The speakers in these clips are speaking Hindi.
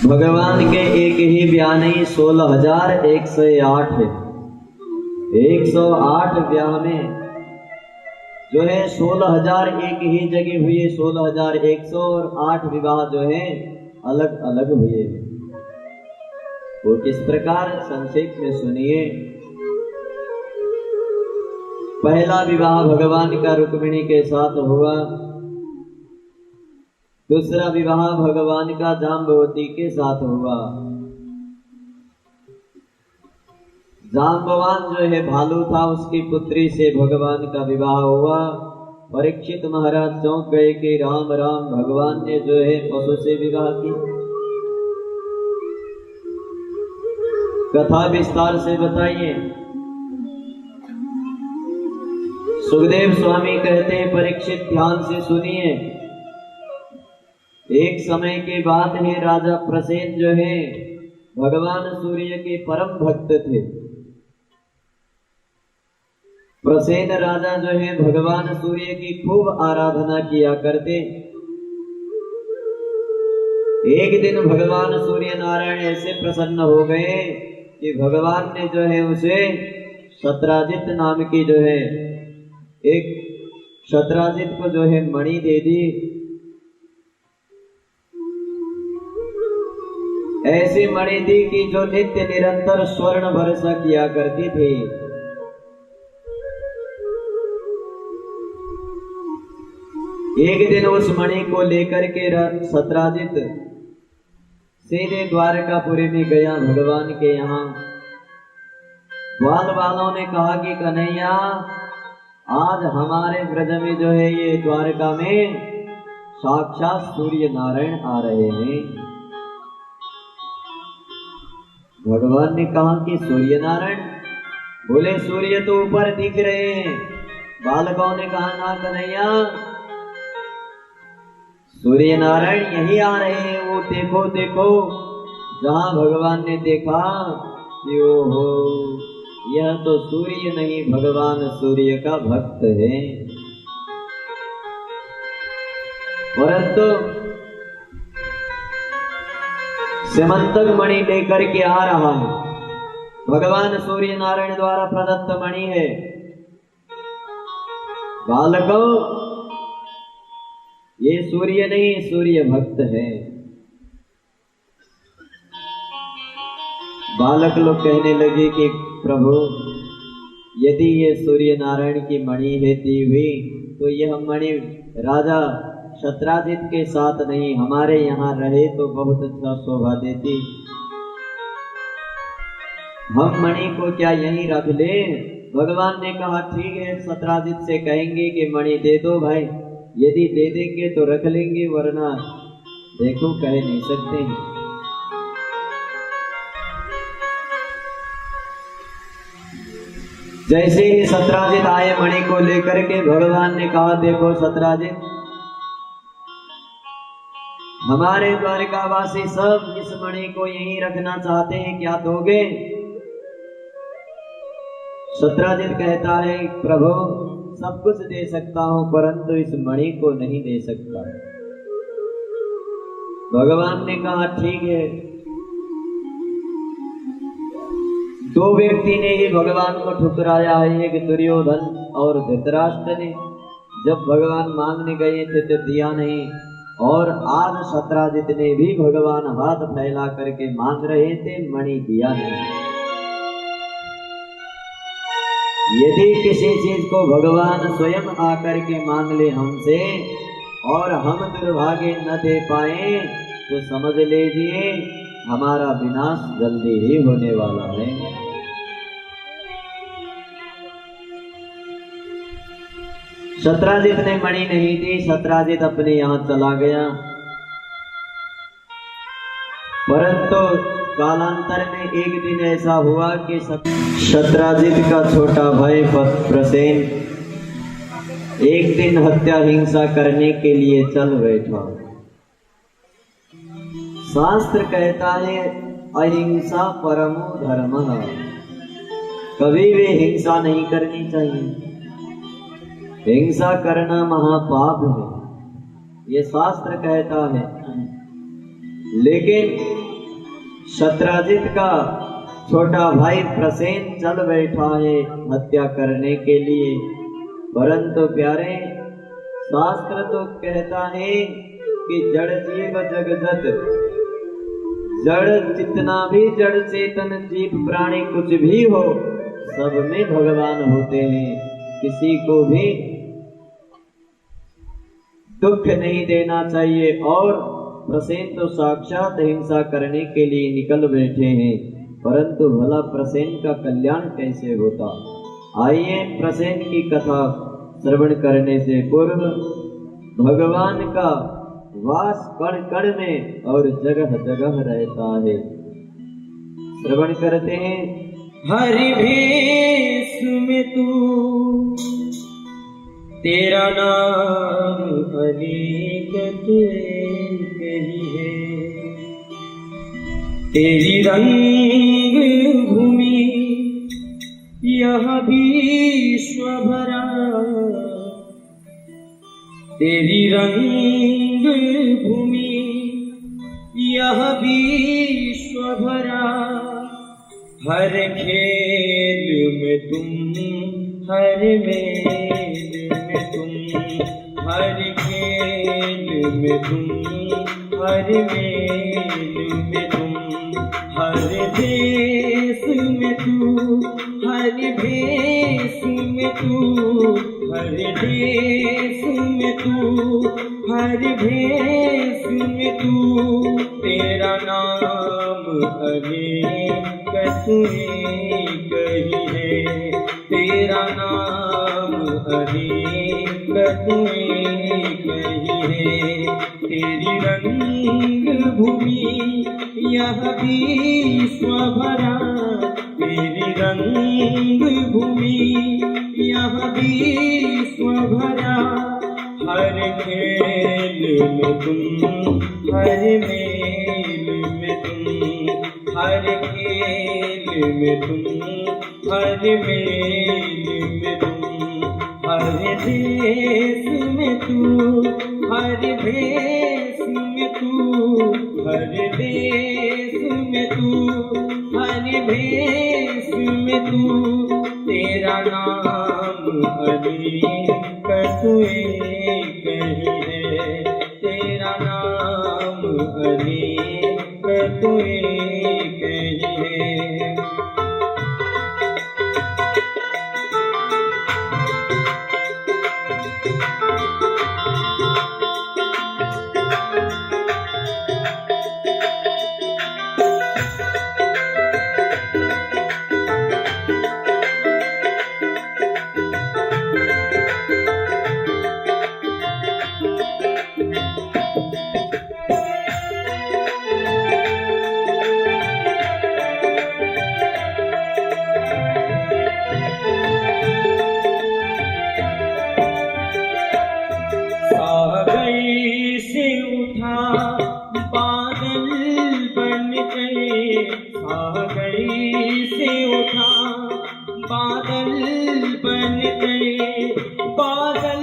भगवान के एक ही ब्याह नहीं 16,108 है। 108 ब्याह में जो है 16,000 एक ही जगह हुए, 16,100 और 8 विवाह जो है अलग अलग हुए। वो किस प्रकार, संक्षेप में सुनिए। पहला विवाह भगवान का रुक्मिणी के साथ हुआ। दूसरा विवाह भगवान का जाम्बवती के साथ हुआ। जाम्बवान जो है भालू था, उसकी पुत्री से भगवान का विवाह हुआ। परीक्षित महाराज चौंक गए कि राम राम, भगवान ने जो है पशु से विवाह की। कथा विस्तार से बताइए। सुखदेव स्वामी कहते हैं, परीक्षित ध्यान से सुनिए। एक समय की बात है, राजा प्रसेन जो है भगवान सूर्य के परम भक्त थे। प्रसेन राजा जो है भगवान सूर्य की खूब आराधना किया करते। एक दिन भगवान सूर्य नारायण ऐसे प्रसन्न हो गए कि भगवान ने जो है उसे शत्राजित नाम की जो है एक शत्राजित को जो है मणि दे दी। ऐसी मणि दी कि जो नित्य निरंतर स्वर्ण वर्षा किया करती थी। एक दिन उस मणि को लेकर के शत्राजित सीधे द्वारकापुरी में गया भगवान के यहाँ। ग्वाल वालों ने कहा कि कन्हैया, आज हमारे ब्रज में जो है ये द्वारका में साक्षात सूर्य नारायण आ रहे हैं। भगवान ने कहा कि सूर्य नारायण? बोले सूर्य तो ऊपर दिख रहे हैं। बालकों ने कहा ना कन्हैया, सूर्य नारायण यही आ रहे हैं। वो देखो देखो। जहां भगवान ने देखा कि ओहो, यह तो सूर्य नहीं, भगवान सूर्य का भक्त है। परंतु सिमंतक मणि लेकर के आ रहा है। भगवान सूर्य नारायण द्वारा प्रदत्त मणि है। बालकों, ये सूर्य नहीं, सूर्य भक्त है। बालक लोग कहने लगे कि प्रभु, यदि ये सूर्य नारायण की मणि है दी हुई, तो यह मणि राजा शत्राजित के साथ नहीं, हमारे यहाँ रहे तो बहुत अच्छा शोभा देती। हम मणि को क्या यहीं रख ले? भगवान ने कहा ठीक है, शत्राजित से कहेंगे कि मणि दे दो भाई। यदि दे देंगे तो रख लेंगे, वरना देखो कह नहीं सकते हैं। जैसे ही शत्राजित आए मणि को लेकर के, भगवान ने कहा देखो शत्राजित, हमारे द्वारकावासी सब इस मणि को यहीं रखना चाहते हैं, क्या दोगे? शत्राजित कहता है प्रभु, सब कुछ दे सकता हूं, परंतु इस मणि को नहीं दे सकता। भगवान ने कहा ठीक है। दो व्यक्ति ने ही भगवान को ठुकराया है, एक दुर्योधन और धृतराष्ट्र ने। जब भगवान मांगने गए थे तो दिया नहीं, और आज शत्राजित ने भी भगवान हाथ फैला करके मांग रहे थे, मणि दिया नहीं। यदि किसी चीज को भगवान स्वयं आकर के मांग ले हमसे और हम दुर्भाग्य न दे पाए, तो समझ लीजिए हमारा विनाश जल्दी ही होने वाला है। शत्राजित ने मणि नहीं दी, शत्राजित अपने यहाँ चला गया। परंतु कालांतर में एक दिन ऐसा हुआ कि शत्राजित का छोटा भाई प्रसेन एक दिन हत्या हिंसा करने के लिए चल बैठा। शास्त्र कहता है अहिंसा परमो धर्मः, कभी भी हिंसा नहीं करनी चाहिए। हिंसा करना महापाप है, ये शास्त्र कहता है। लेकिन शत्राजित का छोटा भाई प्रसेन चल बैठा है हत्या करने के लिए, परंतु प्यारे शास्त्र तो कहता है कि जड़ जीव जगत, जड़ जितना भी जड़ चेतन जीव प्राणी कुछ भी हो, सब में भगवान होते हैं। किसी को भी दुख नहीं देना चाहिए। और प्रसेन तो साक्षात हिंसा करने के लिए निकल बैठे हैं, परंतु भला प्रसेन का कल्याण कैसे होता। आइए प्रसेन की कथा श्रवण करने से पूर्व भगवान का वास कण कण में और जगह जगह रहता है, श्रवण करते हैं। हरि भेष में तू तेरा नाम अनेक कही है, तेरी रंग भूमि यह विश्व भरा, तेरी रंग भूमि यह विश्व भरा, हर खेल में तुम, हर मेल में तुम, हर खेल में तुम, हर मेल में तुम, हर देश में तू, हर भेष में तू, हर देश में तू, हर भेष में तू, तेरा नाम अनेक कही है, तेरा नाम अनेक कही है, तेरी रंग भूमि यह विश्व भरा, तेरी रंग भूमि यह विश्व भरा, हर खेल में तुम, हर मेल में तुम, हर खेल में तुम, हर मेल में तुम, हर देश में तू, हर भेष में तू, हर देश में तू, हर भेष में तू, तेरा नाम अनेक कही है, तेरा नाम अनेक कही है। बादल बन गए, बादल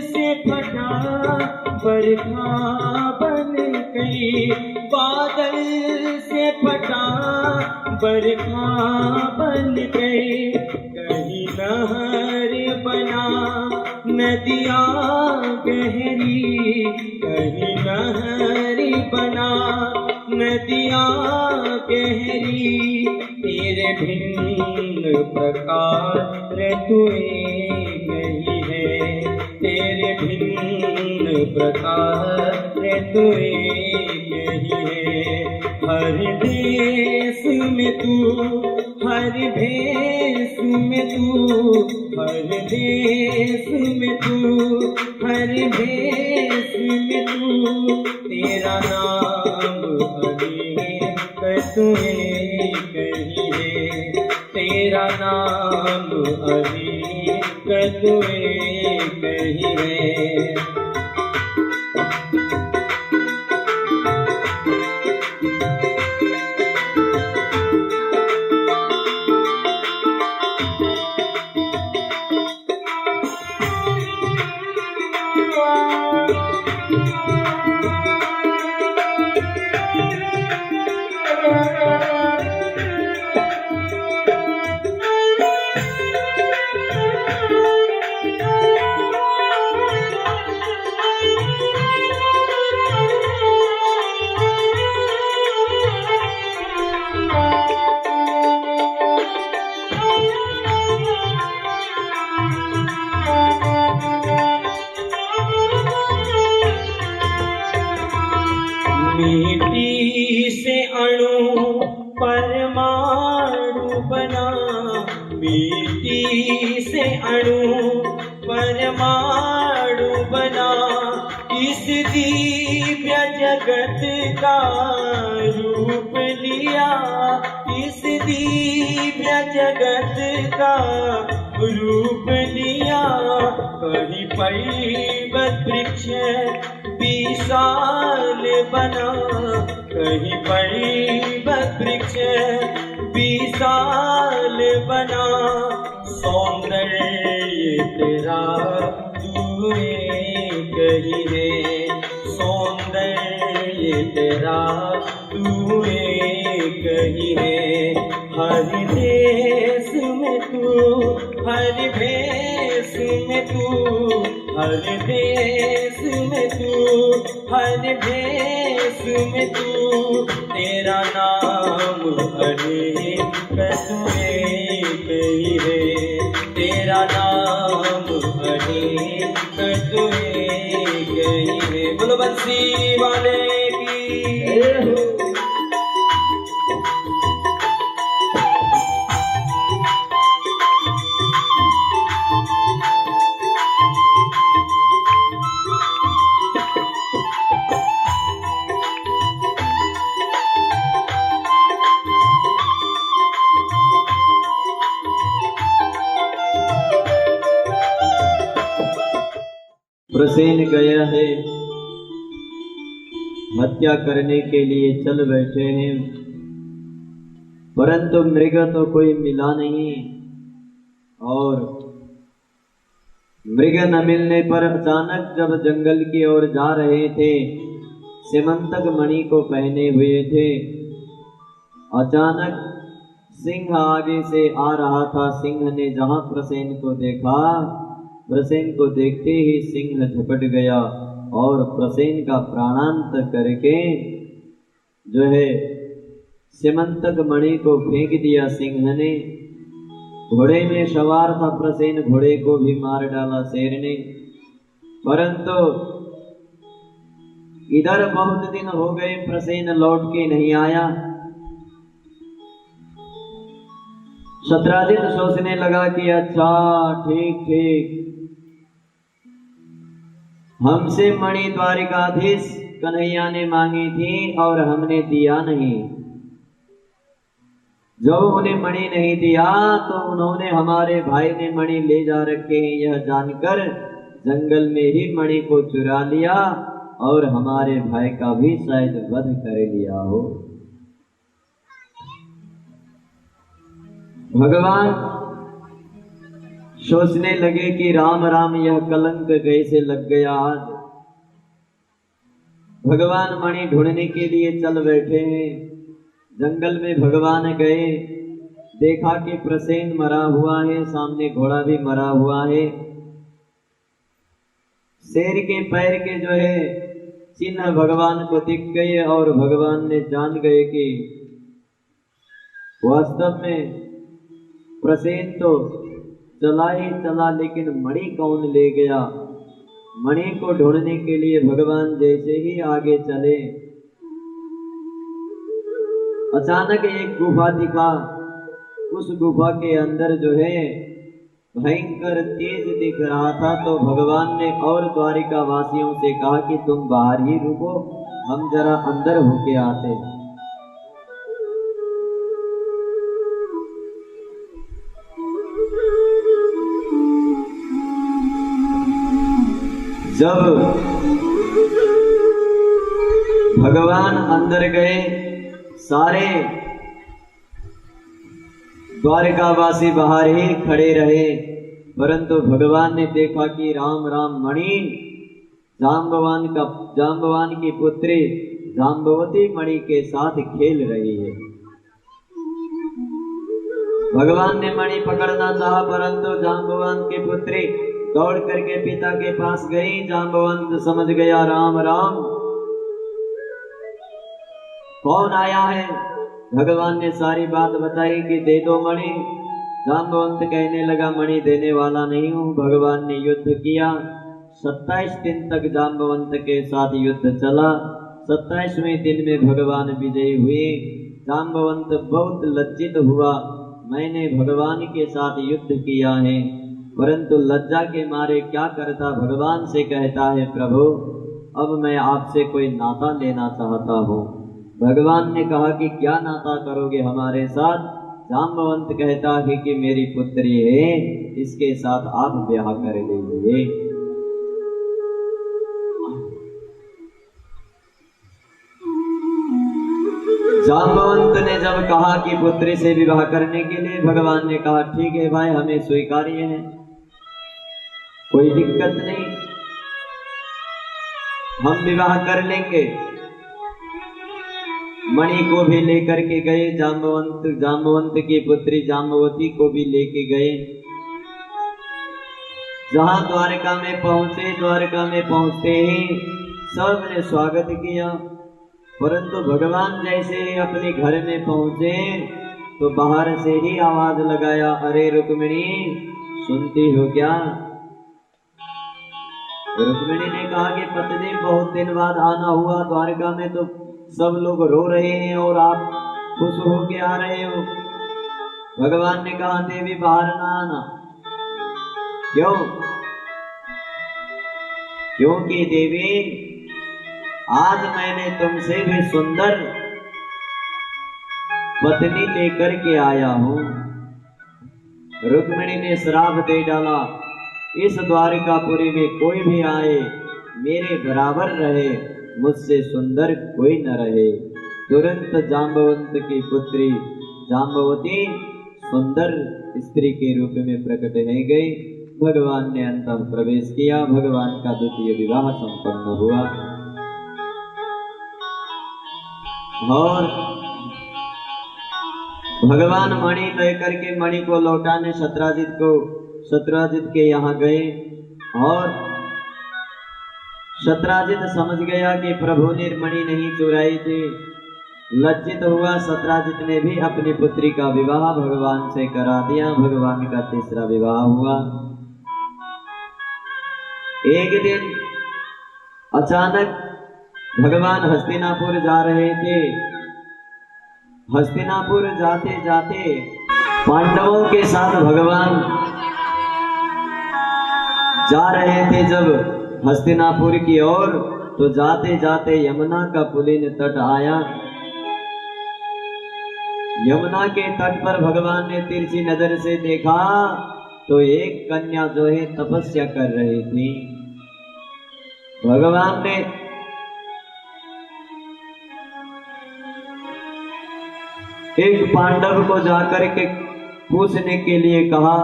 से फटा बरखा बन गई, बादल से फटा बरखा बन गई, कहीं नहर बना नदियाँ गहरी, कहीं नहर बना नदियाँ गहरी, तेरे भिन्न प्रकार तुए गई है, तेरे भिन्न प्रकार तुए गई है, हर देश में तू, हर भेष में तू, हर देश में तू, हर भेष में तू, तेरा नाम अनेक कही है, तेरा नाम अनेक कही है। से अणु परमाणु बना, मिट्टी से अणु परमाणु बना, इस दिव्य जगत का रूप लिया, इस दिव्य जगत का रूप लिया। कहीं पर्वत वृक्ष विशाल बना, कहीं पर्वत वृक्ष विशाल बना, सौंदर्य तेरा तू एक ही है, सौंदर्य तेरा तू एक ही है। हर देश में तू, हर भेष में तू, हर देश में तू, हर भेष में तू, तेरा नाम अनेक तू एक ही है, तेरा नाम अनेक तू एक ही है। बोलो बंसी वाले की। प्रसेन गया है, हत्या करने के लिए चल बैठे हैं, परंतु मृग तो कोई मिला नहीं। और मृग न मिलने पर अचानक जब जंगल की ओर जा रहे थे, सीमंतक मणि को पहने हुए थे, अचानक सिंह आगे से आ रहा था। सिंह ने जहां प्रसेन को देखा, प्रसेन को देखते ही सिंह झपट गया और प्रसेन का प्राणांत करके जो है सीमंतक मणि को फेंक दिया सिंह ने। घोड़े में सवार था प्रसेन, घोड़े को भी मार डाला शेर ने। परंतु इधर बहुत दिन हो गए, प्रसेन लौट के नहीं आया। शत्राजित सोचने लगा कि अच्छा ठीक ठीक, हमसे मणि द्वारिकाधीश कन्हैया ने मांगी थी और हमने दिया नहीं। जब उन्हें मणि नहीं दिया तो उन्होंने हमारे भाई ने मणि ले जा रखे हैं, यह जानकर जंगल में ही मणि को चुरा लिया और हमारे भाई का भी शायद वध कर लिया हो। भगवान सोचने लगे कि राम राम, यह कलंक कैसे लग गया आज। भगवान मणि ढूंढने के लिए चल बैठे हैं। जंगल में भगवान गए, देखा कि प्रसेन मरा हुआ है, सामने घोड़ा भी मरा हुआ है। शेर के पैर के जो है चिन्ह भगवान को दिख गए और भगवान ने जान गए कि वास्तव में प्रसेन तो चला ही चला, लेकिन मणि कौन ले गया। मणि को ढूंढने के लिए भगवान जैसे ही आगे चले, अचानक एक गुफा दिखा। उस गुफा के अंदर जो है भयंकर तेज दिख रहा था। तो भगवान ने और द्वारिका वासियों से कहा कि तुम बाहर ही रुको, हम जरा अंदर होके आते। जब भगवान अंदर गए, सारे द्वारिकावासी बाहर ही खड़े रहे, परंतु भगवान ने देखा कि राम राम मणि जाम्बवान की पुत्री जाम्बवती मणि के साथ खेल रही है। भगवान ने मणि पकड़ना चाहा, परंतु जाम्बवान की पुत्री दौड़ करके पिता के पास गई। जाम्बवंत समझ गया राम राम कौन आया है। भगवान ने सारी बात बताई कि दे दो मणि। जाम्बवंत कहने लगा मणि देने वाला नहीं हूं। भगवान ने युद्ध किया। 27 दिन तक जाम्बवंत के साथ युद्ध चला। 27वें दिन में भगवान विजयी हुए। जाम्बवंत बहुत लज्जित हुआ, मैंने भगवान के साथ युद्ध किया है, परंतु लज्जा के मारे क्या करता, भगवान से कहता है प्रभु अब मैं आपसे कोई नाता लेना चाहता हूँ। भगवान ने कहा कि क्या नाता करोगे हमारे साथ। जाम्बवंत कहता है कि मेरी पुत्री है, इसके साथ आप ब्याह कर लीजिए। जाम्बवंत ने जब कहा कि पुत्री से विवाह करने के लिए, भगवान ने कहा ठीक है भाई, हमें स्वीकार्य है, कोई दिक्कत नहीं, हम विवाह कर लेंगे। मणि को भी लेकर के गए, जाम्बवंत की पुत्री जाम्बवती को भी लेके गए। जहां द्वारका में पहुंचे, द्वारका में पहुंचते ही सबने स्वागत किया, परंतु भगवान जैसे ही अपने घर में पहुंचे तो बाहर से ही आवाज लगाया, अरे रुक्मिणी सुनती हो क्या। रुक्मिणी ने कहा कि पत्नी बहुत दिन बाद आना हुआ, द्वारका में तो सब लोग रो रहे हैं और आप खुश होके आ रहे हो। भगवान ने कहा देवी बाहर ना आना। क्यों? क्योंकि देवी आज मैंने तुमसे भी सुंदर पत्नी लेकर के आया हूं। रुक्मिणी ने श्राप दे डाला, इस द्वारकापुरी में कोई भी आए मेरे बराबर रहे, मुझसे सुंदर कोई न रहे। तुरंत जाम्बवंत की पुत्री जाम्बवती सुंदर स्त्री के रूप में प्रकट हो गई। भगवान ने अंतम प्रवेश किया, भगवान का द्वितीय विवाह संपन्न हुआ। और भगवान मणि लेकर के मणि को लौटाने शत्रुजित के यहाँ गए और शत्रुजित समझ गया कि प्रभु ने मणि नहीं चुराई थी। लज्जित हुआ, शत्रुजित ने भी अपनी पुत्री का विवाह भगवान से करा दिया। भगवान का तीसरा विवाह हुआ। एक दिन अचानक भगवान हस्तिनापुर जा रहे थे। हस्तिनापुर जाते जाते पांडवों के साथ भगवान जा रहे थे जब हस्तिनापुर की ओर, तो जाते जाते यमुना का पुलिन तट आया। यमुना के तट पर भगवान ने तिरछी नजर से देखा तो एक कन्या जो है तपस्या कर रही थी। भगवान ने एक पांडव को जाकर के पूछने के लिए कहा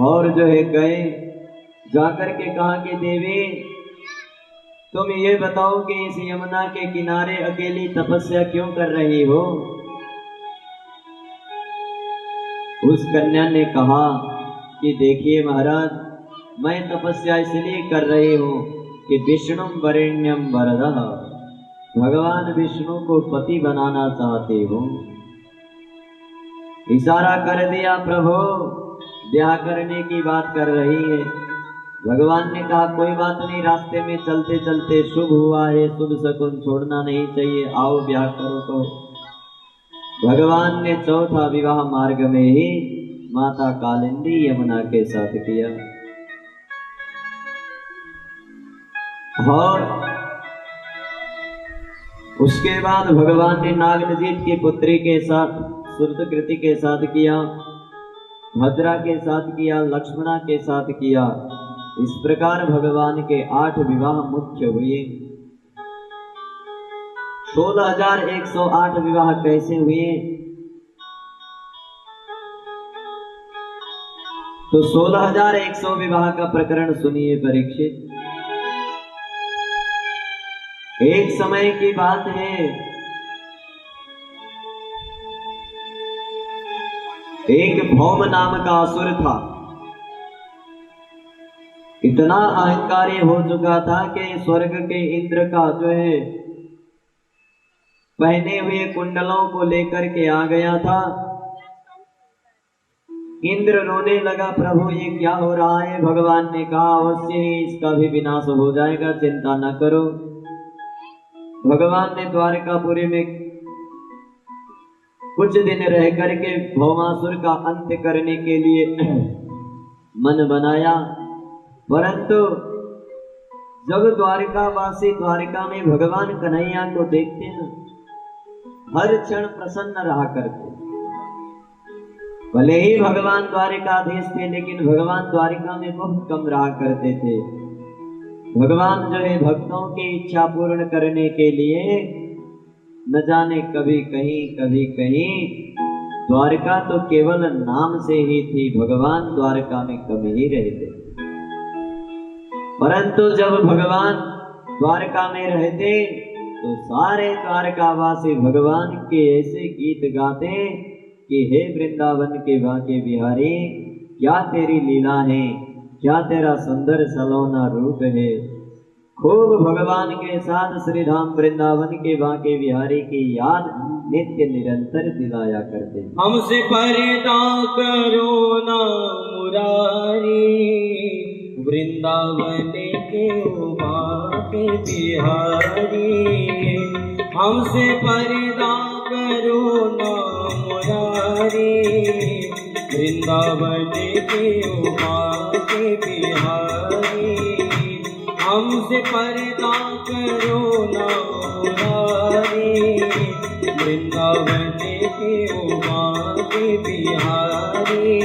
और जो है गए, जाकर के कहा कि देवी तुम ये बताओ कि इस यमुना के किनारे अकेली तपस्या क्यों कर रही हो। उस कन्या ने कहा कि देखिए महाराज, मैं तपस्या इसलिए कर रही हूँ कि विष्णु वरेण्यम वरदः, भगवान विष्णु को पति बनाना चाहती हूँ। इशारा कर दिया, प्रभु ब्याह करने की बात कर रही है। भगवान ने कहा कोई बात नहीं, रास्ते में चलते चलते शुभ हुआ है, शुभ शकुन छोड़ना नहीं चाहिए, आओ ब्याह करो। तो भगवान ने चौथा विवाह मार्ग में ही माता कालिंदी यमुना के साथ किया। और उसके बाद भगवान ने नागनजीत की पुत्री के साथ, श्रुतकृति के साथ किया, भद्रा के साथ किया, लक्ष्मणा के साथ किया। इस प्रकार भगवान के 8 विवाह मुख्य हुए। 16,108 विवाह कैसे हुए? तो 16,100 विवाह का प्रकरण सुनिए परीक्षित। एक समय की बात है, एक भौम नाम का असुर था। इतना अहंकारी हो चुका था कि स्वर्ग के इंद्र का जो है पहने हुए कुंडलों को लेकर के आ गया था। इंद्र रोने लगा, प्रभु ये क्या हो रहा है। भगवान ने कहा अवश्य ही इसका भी विनाश हो जाएगा, चिंता न करो। भगवान ने द्वारकापुरी में कुछ दिन रह करके भौमासुर का अंत करने के लिए मन बनाया, परंतु जब द्वारकावासी द्वारका में भगवान कन्हैया को देखते न, हर क्षण प्रसन्न रहा करते। भले ही भगवान द्वारिकाधीश थे, लेकिन भगवान द्वारिका में बहुत कम रहा करते थे। भगवान जो है भक्तों की इच्छा पूर्ण करने के लिए न जाने कभी कहीं द्वारका तो केवल नाम से ही थी, भगवान द्वारका में कभी ही रहते। परंतु जब भगवान द्वारका में रहते तो सारे द्वारकावासी भगवान के ऐसे गीत गाते कि हे वृंदावन के बाके बिहारी, क्या तेरी लीला है, क्या तेरा सुंदर सलोना रूप है। खूब भगवान के साथ श्रीधाम वृंदावन के बाके बिहारी की याद नित्य निरंतर दिलाया करते। हमसे पर्दा करो ना मुरारी, वृंदावन के बाके बिहारी। हमसे पर्दा करो ना मुरारी, वृंदावन के बाके बिहारी। हमसे पर्दा करो ना मुरारी, वृंदावन के बाके बिहारी।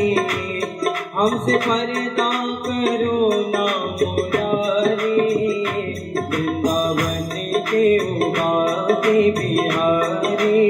हमसे पर्दा करो ना मुरारी, वृंदावन के बाके बिहारी।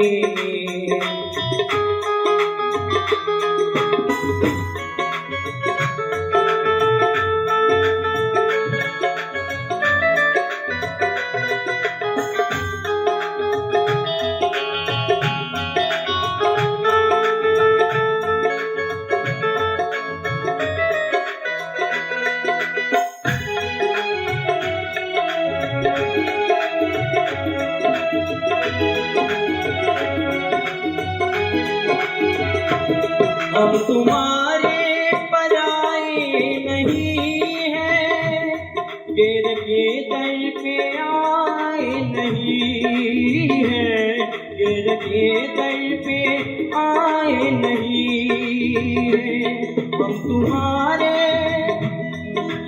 हम तुम्हारे पराए नहीं हैं, गिर के दर पे आए नहीं हैं, गिर के दर पे आए नहीं हैं।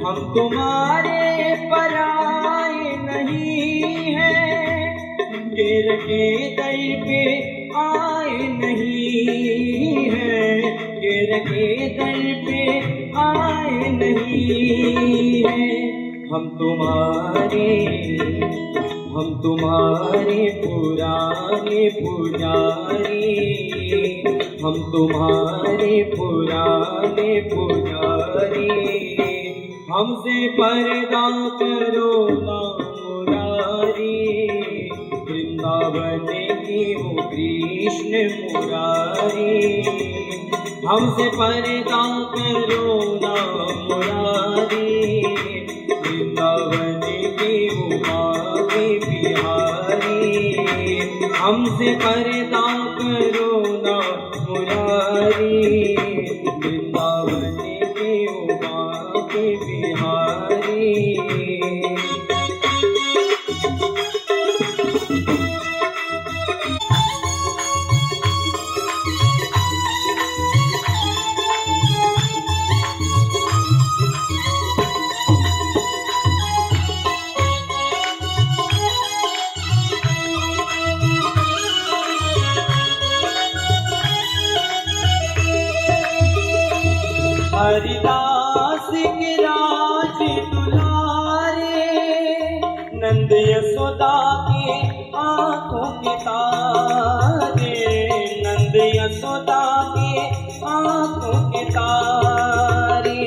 हम तुम्हारे पराए नहीं हैं, गिर के दर पे आए नहीं हैं, गिर के दर पे आए नहीं हैं। हम तुम्हारे पुराने पुजारी, हम तुम्हारे पुराने पुजारी। हमसे पर्दा करो ना मुरारी, वृंदावन के हो कृष्ण मुरारी। हमसे पर्दा करो ना मुरारी, वृंदावन के हो बाके बिहारी। हमसे पर्दा करो ना मुरारी, वृंदावन के हो बाके बिहारी। हरिदास के राज दुलारे, नंद यशोदा के आंखों के तारे, नंद यशोदा के आंखों के तारे।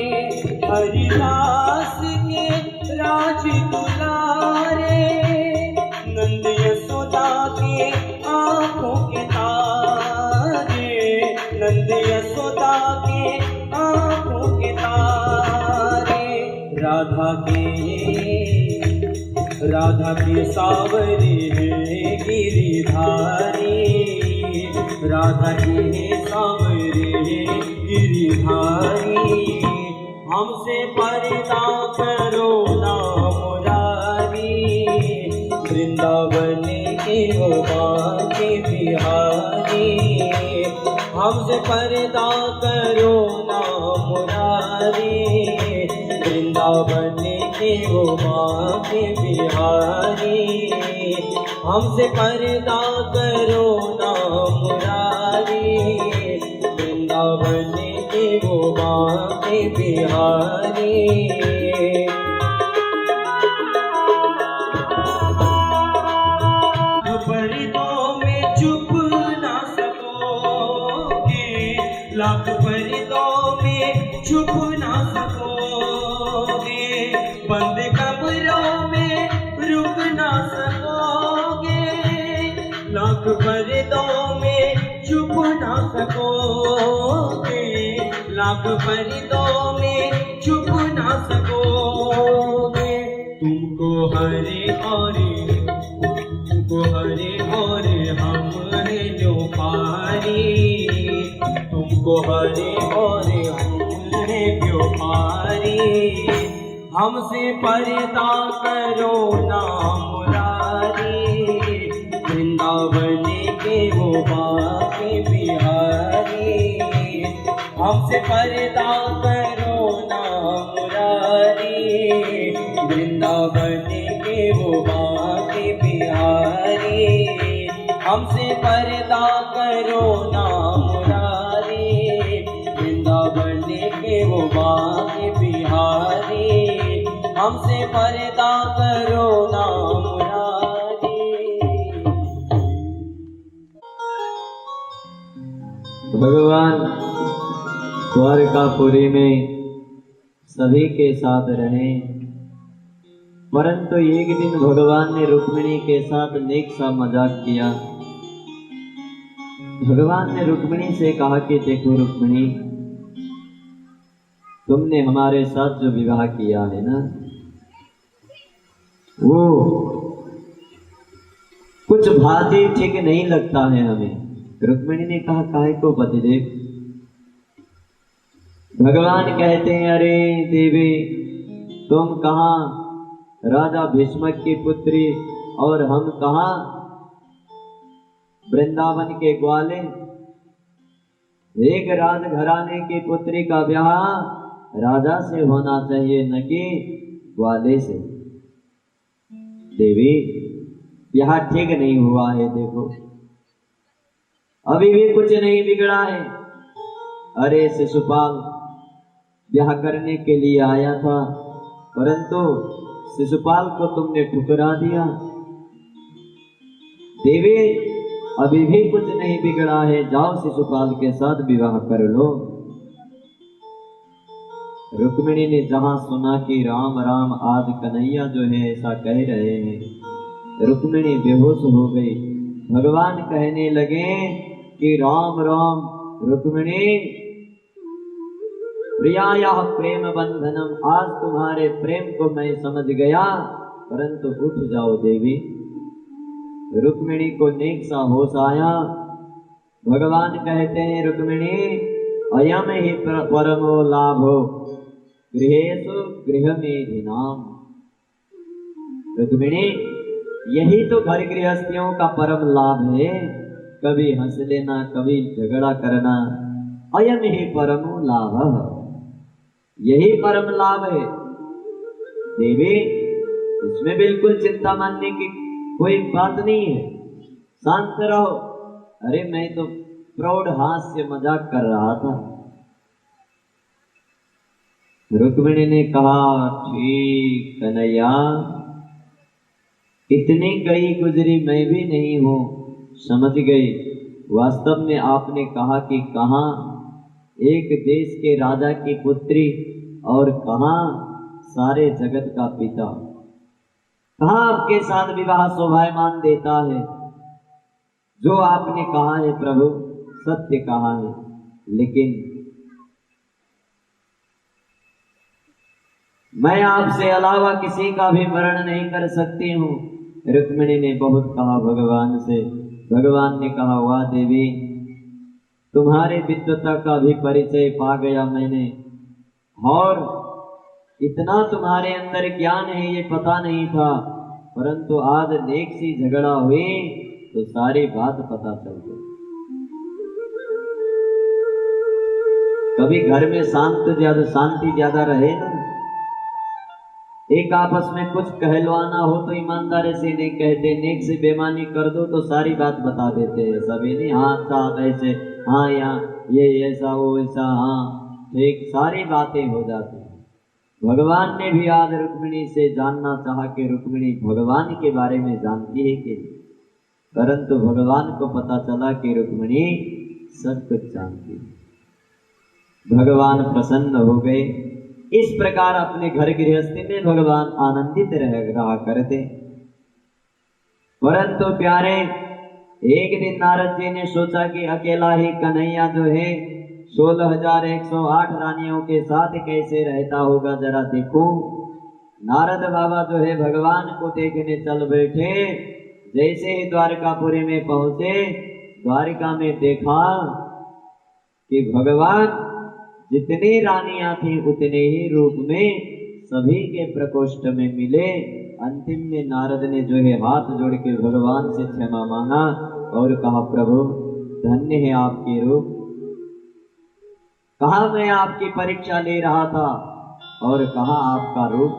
हरिदास के राज दुलारे, नंद यशोदा के आंखों के तारे, नंद यशोदा के आंखों के तारे। राधा के सावरे हैं गिरिधारी, राधा के सावरे हैं गिरिधारी। हमसे पर्दा करो ना मुरारी, वृंदावन बिहारी। हमसे पर्दा करो ना मुरारी, वृंदावन के वो बांके बिहारी। हमसे पर्दा करो ना मुरारी, वृंदावन के वो बांके बिहारी। पर्दों में छुप ना सकोगे, लाख पर्दों में छुप ना सकोगे, बंद कमरों में रुक ना सकोगे, लाख पर्दों में छुप ना सकोगे, लाख पर्दों में छुप ना सकोगे। तुमको हरे और हम हैं जो पारी, तुमको हरे और हम हैं जो पारी। हमसे पर्दा करो ना मुरारी, वृंदावन के वो बांके बिहारी। हमसे पर्दा करो ना मुरारी, वृंदावन के वो बांके बिहारी। हमसे पर्दा करो ना मुरारी, वृंदावन के वो बांके बिहारी। हमसे पर्दा करो ना मुरारी। भगवान द्वारकापुरी में सभी के साथ रहे, परंतु एक दिन भगवान ने रुक्मिणी के साथ नेक सा मजाक किया। भगवान ने रुक्मिणी से कहा कि देखो रुक्मिणी, तुमने हमारे साथ जो विवाह किया है ना, वो कुछ भांति ठीक नहीं लगता है हमें। रुक्मिणी ने कहा काहे को पतिदेव? भगवान कहते हैं अरे देवी, तुम कहाँ राजा भीष्मक की पुत्री और हम कहाँ वृंदावन के ग्वाले। एक राजघराने की पुत्री का ब्याह राजा से होना चाहिए, न कि ग्वाले से। देवी, ब्याह ठीक नहीं हुआ है, देखो अभी भी कुछ नहीं बिगड़ा है। अरे शिशुपाल ब्याह करने के लिए आया था, परंतु शिशुपाल को तुमने ठुकरा दिया। देवी, अभी भी कुछ नहीं बिगड़ा है, जाओ शिशुपाल के साथ विवाह कर लो। रुक्मिणी ने जहां सुना कि राम राम आज कन्हैया जो है ऐसा कह रहे हैं, रुक्मिणी बेहोश हो गई। भगवान कहने लगे कि राम राम रुक्मिणी, प्रियाया प्रेम बंधनम, आज तुम्हारे प्रेम को मैं समझ गया, परंतु उठ जाओ देवी। रुक्मिणी को नेक सा होश आया। भगवान कहते हैं रुक्मिणी, अयम ही परमो लाभो गृहेषु गृहमेधिनाम। रुक्मिणी, यही तो घर गृहस्थियों का परम लाभ है, कभी हंस लेना, कभी झगड़ा करना। अयम ही परमो लाभ, यही परम लाभ है। देवी, इसमें बिल्कुल चिंता मानने की कोई बात नहीं है, शांत रहो। अरे मैं तो प्रौढ़ हास्य मजाक कर रहा था। रुक्मिणी ने कहा ठीक कन्हैया, इतनी गई गुजरी मैं भी नहीं हूं, समझ गई। वास्तव में आपने कहा कि कहां एक देश के राजा की पुत्री और कहां सारे जगत का पिता, कहां आपके साथ विवाह शोभायमान देता है। जो आपने कहा है प्रभु सत्य कहा है, लेकिन मैं आपसे अलावा किसी का भी वर्ण नहीं कर सकती हूँ। रुक्मिणी ने बहुत कहा भगवान से। भगवान ने कहा वाह देवी, तुम्हारे विद्वता का भी परिचय पा गया मैंने, और इतना तुम्हारे अंदर ज्ञान है ये पता नहीं था, परंतु आज नेक सी झगड़ा हुई तो सारी बात पता चल गई। कभी घर में शांति ज्यादा रहे ना, एक आपस में कुछ कहलवाना हो तो ईमानदारी से नहीं कहते, नेक से बेईमानी कर दो तो सारी बात बता देते हैं सभी नहीं, हाँ साहब ऐसे, हाँ यहाँ ये ऐसा वो ऐसा, हाँ ठीक, सारी बातें हो जाती हैं। भगवान ने भी आज रुक्मिणी से जानना चाहा कि रुक्मिणी भगवान के बारे में जानती है कि नहीं, परंतु भगवान को पता चला कि रुक्मिणी सब कुछ जानती है। भगवान प्रसन्न हो गए। इस प्रकार अपने घर गृहस्थी में भगवान आनंदित रहा करते। परंतु प्यारे, एक दिन नारद जी ने सोचा कि अकेला ही कन्हैया जो है 16,108 रानियों के साथ कैसे रहता होगा, जरा देखूं। नारद बाबा जो है भगवान को देखने चल बैठे। जैसे ही द्वारकापुरी में पहुंचे, द्वारिका में देखा कि भगवान जितनी रानियां थी उतने ही रूप में सभी के प्रकोष्ठ में मिले। अंतिम में नारद ने जो है हाथ जोड़ के भगवान से क्षमा मांगा और कहा, प्रभु धन्य है आपके रूप, कहा मैं आपकी परीक्षा ले रहा था और कहा आपका रूप।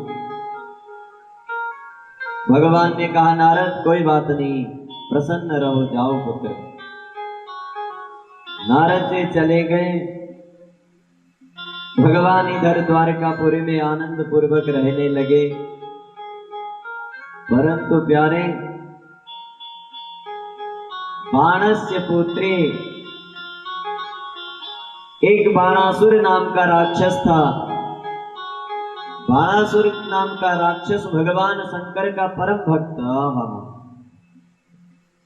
भगवान ने कहा, नारद कोई बात नहीं, प्रसन्न रहो, जाओ पुत्र। नारद जी चले गए। भगवान इधर द्वारकापुरी में आनंद पूर्वक रहने लगे। परंतु प्यारे, बाणस्य पुत्री, एक बाणासुर नाम का राक्षस था। बाणासुर नाम का राक्षस भगवान शंकर का परम भक्त,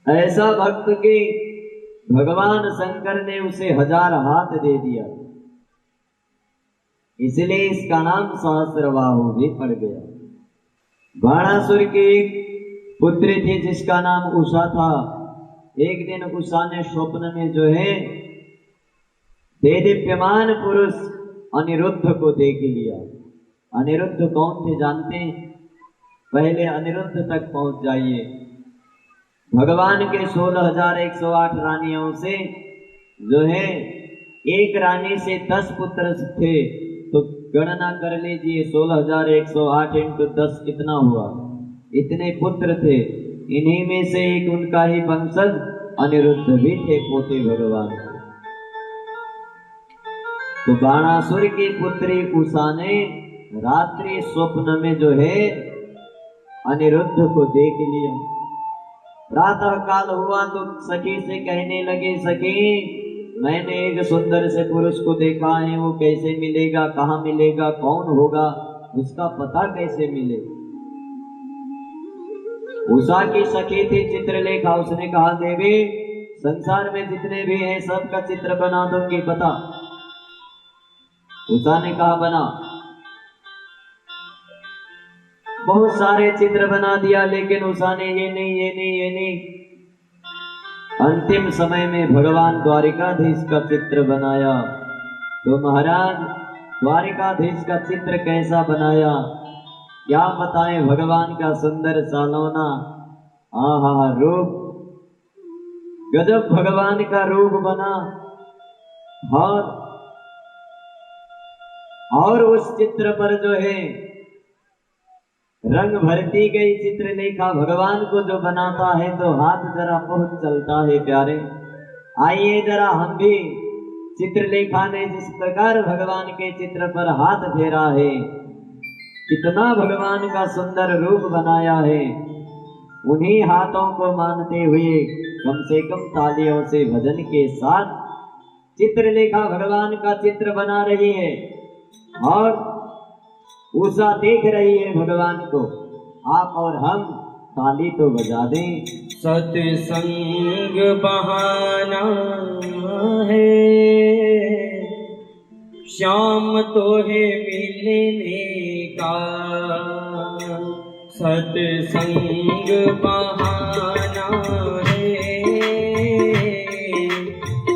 ऐसा भक्त कि भगवान शंकर ने उसे 1000 हाथ दे दिया, इसलिए इसका नाम सहस्रबाहु भी पड़ गया। बाणासुर की एक पुत्री थी जिसका नाम उषा था। एक दिन उषा ने स्वप्न में जो है देदीप्यमान पुरुष अनिरुद्ध को देख लिया। अनिरुद्ध कौन थे जानते हैं? पहले अनिरुद्ध तक पहुंच जाइए। भगवान के 16,108 रानियों से जो है एक रानी से 10 पुत्र थे, तो गणना कर लीजिए 16,108 इंटू 10 कितना हुआ, इतने पुत्र थे। इन्हीं में से एक उनका ही वंशज अनिरुद्ध भी थे, पोते भगवान के। तो बाणासुर की पुत्री उषा ने रात्रि स्वप्न में जो है अनिरुद्ध को देख लिया। प्रातः काल हुआ तो सखी से कहने लगे, सखी मैंने एक सुंदर से पुरुष को देखा है, वो कैसे मिलेगा, कहाँ मिलेगा, कौन होगा, उसका पता कैसे मिले। उषा की सखी थी चित्रलेखा। उसने कहा, देवी संसार में जितने भी हैं सबका चित्र बना दूंगी, पता। उषा ने कहा, बना। बहुत सारे चित्र बना दिया, लेकिन उषा ने ये नहीं, ये नहीं, ये नहीं। अंतिम समय में भगवान द्वारिकाधीश का चित्र बनाया। तो महाराज द्वारिकाधीश का चित्र कैसा बनाया, क्या बताएं। भगवान का सुंदर सालोना आहा रूप, गजब भगवान का रूप बना। और उस चित्र पर जो है रंग भरती गई चित्रलेखा। भगवान को जो बनाता है तो हाथ जरा बहुत चलता है प्यारे। आइए जरा हम भी चित्रलेखा ने जिस प्रकार भगवान के चित्र पर हाथ फेरा है, कितना भगवान का सुंदर रूप बनाया है, उन्हीं हाथों को मानते हुए कम से कम तालियों से भजन के साथ चित्रलेखा भगवान का चित्र बना रही है और उषा देख रही है भगवान को। आप और हम ताली तो बजा दें। सत्संग बहाना है, श्याम तो है मिलने का। सत्संग बहाना है,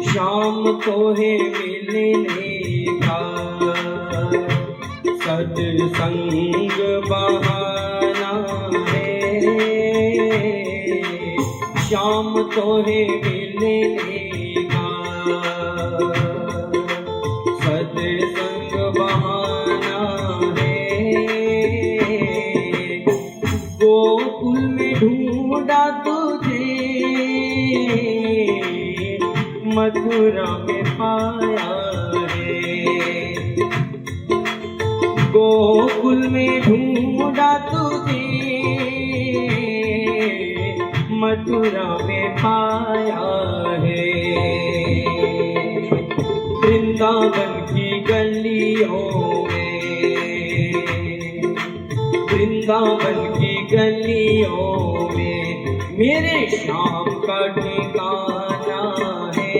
श्याम तो है मिलने का। सत्संग बहाना है, श्याम तो है मिलने का। मथुरा में पाया है। गोकुल में ढूंढा तुझे, मथुरा में पाया है। वृंदावन की गलियों में, वृंदावन की गलियों में मेरे श्याम का ठिकाना है।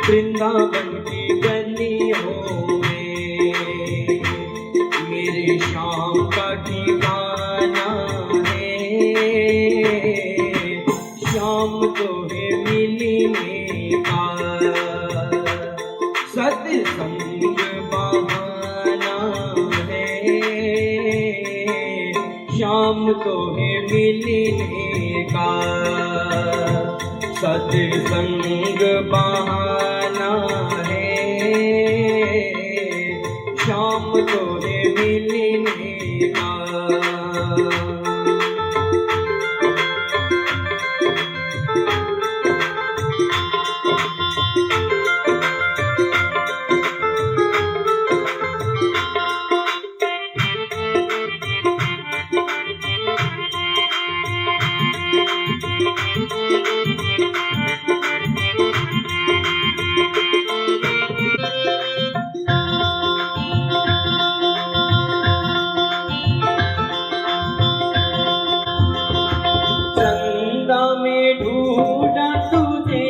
वृंदावन की गलियों में मेरे श्याम का ठिकाना है। श्याम तो है मिलने का सत्संग बहाना है। श्याम तो है मिलने का सत्संग बहाना है। श्याम तो है मिलने का। चंदा में ढूंढा तुझे,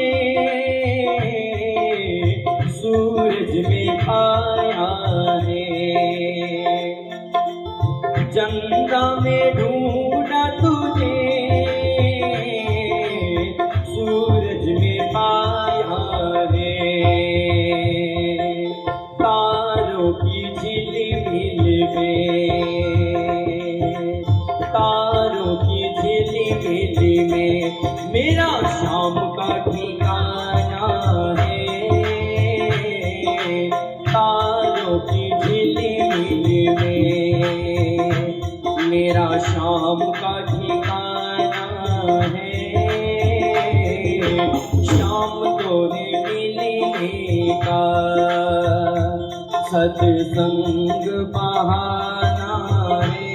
सूरज में आया है। चंदा में ढूंढा तुझे, सूरज में पाया है। तारों की झिलमिल में, तारों की झिलमिल में मेरा श्याम का ठिकाना है। तारों की झिलमिल में मेरा श्याम का ठिकाना है। श्याम तो है मिलने का सत्संग बहाना है।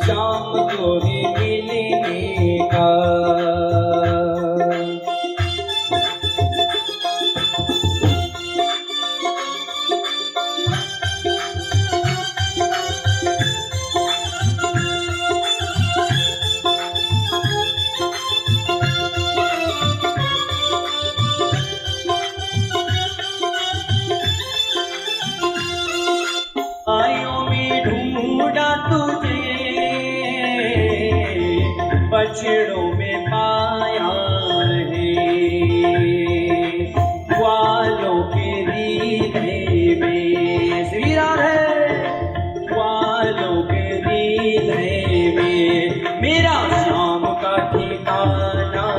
श्याम तो है मिलने का। आयों में ढूंढा तुझे, बछड़ों में पाया है। ग्वालों के हृदय में श्री राधे, ग्वालों के हृदय में मेरा श्याम का ठिकाना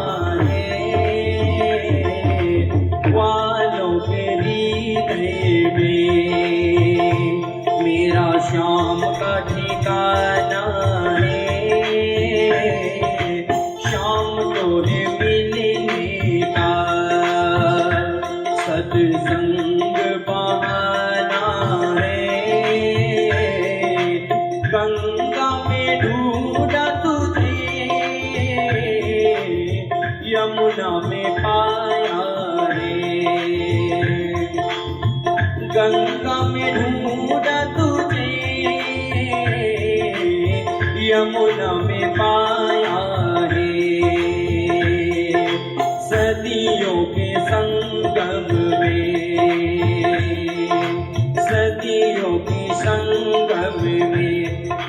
है। ग्वालों के हृदय में मेरा श्याम का ठिकाना है। श्याम तो है मिलने का सत्संग बहाना है। गंगा में ढूंढा तुझे, यमुना में पाया है। गंगा में ढूंढा तुझे, यमुना में पाया है। सदियों के संगम में, सदियों के संगम में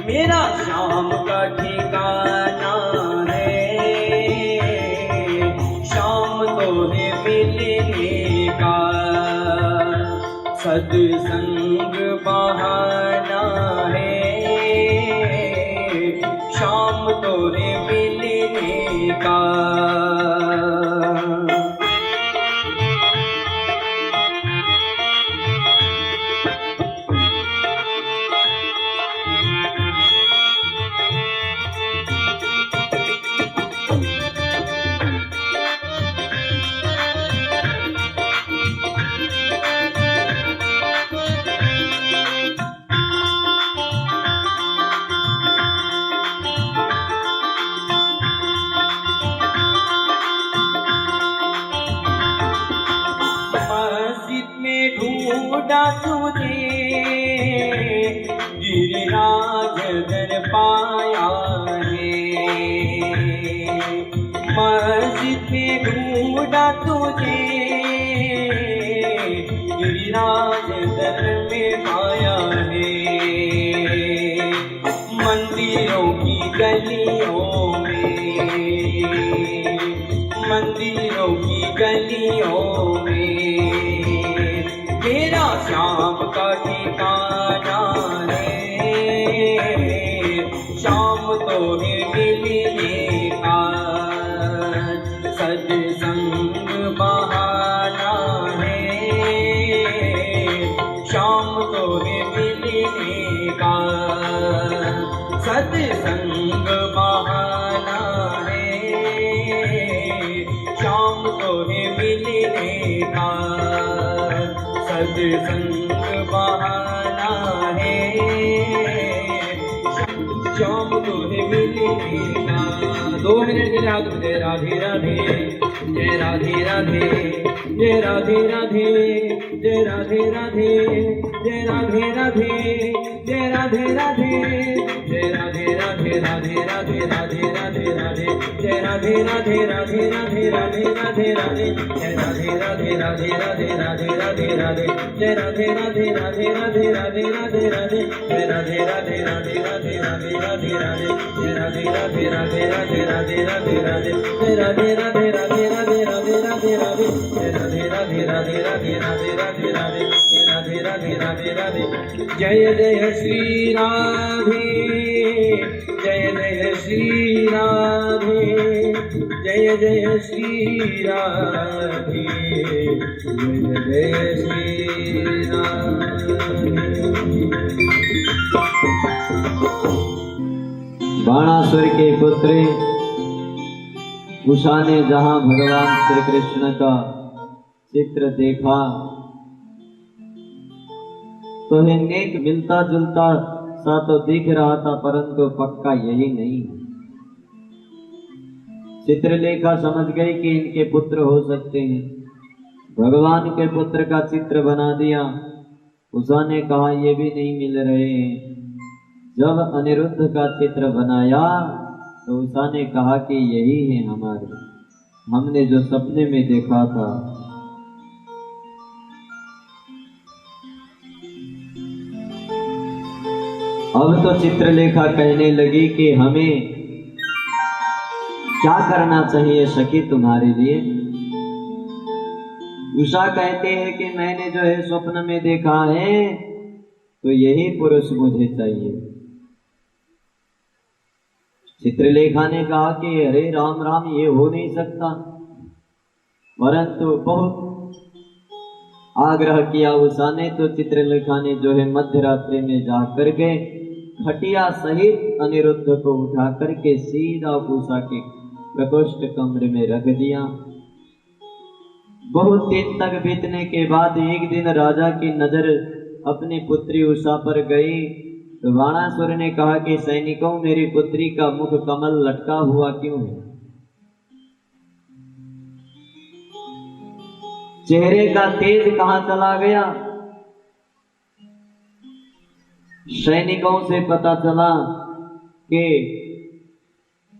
मेरा श्याम का ठिकाना है। श्याम तो है मिलने का सत्संग बहाना है। श्याम तो है मिलने का। ढूंढा तुझे, गिरिराज दर पाया है। मस्जिद में ढूंढा तुझे, गिरिराज दर में पाया है। मंदिरों की गलियों में, मंदिरों की गलियों में मेरा श्याम का ठिकाना है। शाम तो है मिलने का, सत्संग बहाना है। शाम तो है मिलने का, सत्संग बहाना है। शाम को है मिलने का, सत्संग बहाना है। शाम को है मिलने का। 2 मिनट के रात में राधे राधे, जय राधे राधे, जय राधे राधे, जय राधे राधे, जय राधे राधे, जय राधे राधे, जय राधे राधे, राधे राधे, राधे राधे राधे, जय राधे राधे, राधे राधे, राधे राधे राधे, जय राधे राधे, राधे राधे, राधे राधे राधे, जय राधे राधे, राधे राधे, राधे राधे राधे, जय राधे राधे, राधे राधे, राधे राधे राधे, जय राधे राधे, राधे राधे, राधे राधे राधे, जय राधे राधे, राधे राधे, राधे राधे राधे, जय राधे राधे, राधे राधे, राधे राधे राधे, जय राधे राधे, राधे राधे। जय जय श्री राधे, जय जय श्री राधे, जय जय श्री राधे, जय जय श्री राधे। बाणासुर के पुत्री उषा ने जहां भगवान श्री कृष्ण का चित्र देखा तो है नेक मिलता जुलता सा तो दिख रहा था, परंतु पक्का यही नहीं। चित्रलेखा समझ गई कि इनके पुत्र हो सकते हैं, भगवान के पुत्र का चित्र बना दिया। उषा ने कहा ये भी नहीं मिल रहे हैं। जब अनिरुद्ध का चित्र बनाया तो उषा ने कहा कि यही है हमारे, हमने जो सपने में देखा था। अब तो चित्रलेखा कहने लगी कि हमें क्या करना चाहिए सखी तुम्हारे लिए। उषा कहते हैं कि मैंने जो है स्वप्न में देखा है तो यही पुरुष मुझे चाहिए। चित्रलेखा ने कहा कि अरे राम राम, ये हो नहीं सकता, परंतु बहुत आग्रह किया उषा ने। तो चित्रलेखा ने जो है मध्य रात्रि में जाकर के खटिया सहित अनिरुद्ध को उठा करके सीधा उषा के प्रकोष्ठ कमरे में रख दिया। बहुत दिन तक बीतने के बाद एक दिन राजा की नजर अपनी पुत्री उषा पर गई तो बाणासुर ने कहा कि सैनिकों, मेरी पुत्री का मुख कमल लटका हुआ क्यों है? चेहरे का तेज कहां चला गया? सैनिकों से पता चला कि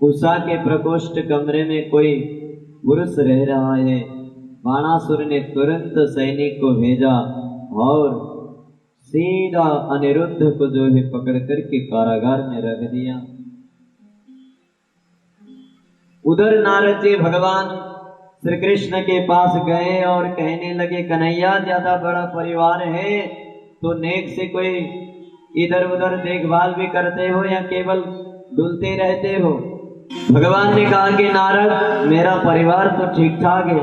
उषा के प्रकोष्ठ कमरे में कोई पुरुष रह रहा है। बाणासुर ने तुरंत सैनिक को भेजा और सीधा अनिरुद्ध को जो है पकड़ करके कारागार में रख दिया। उधर नारद जी भगवान श्री कृष्ण के पास गए और कहने लगे, कन्हैया ज्यादा बड़ा परिवार है तो नेक से कोई इधर उधर देखभाल भी करते हो या केवल डुलते रहते हो? भगवान ने कहा कि नारद, मेरा परिवार तो ठीक ठाक है।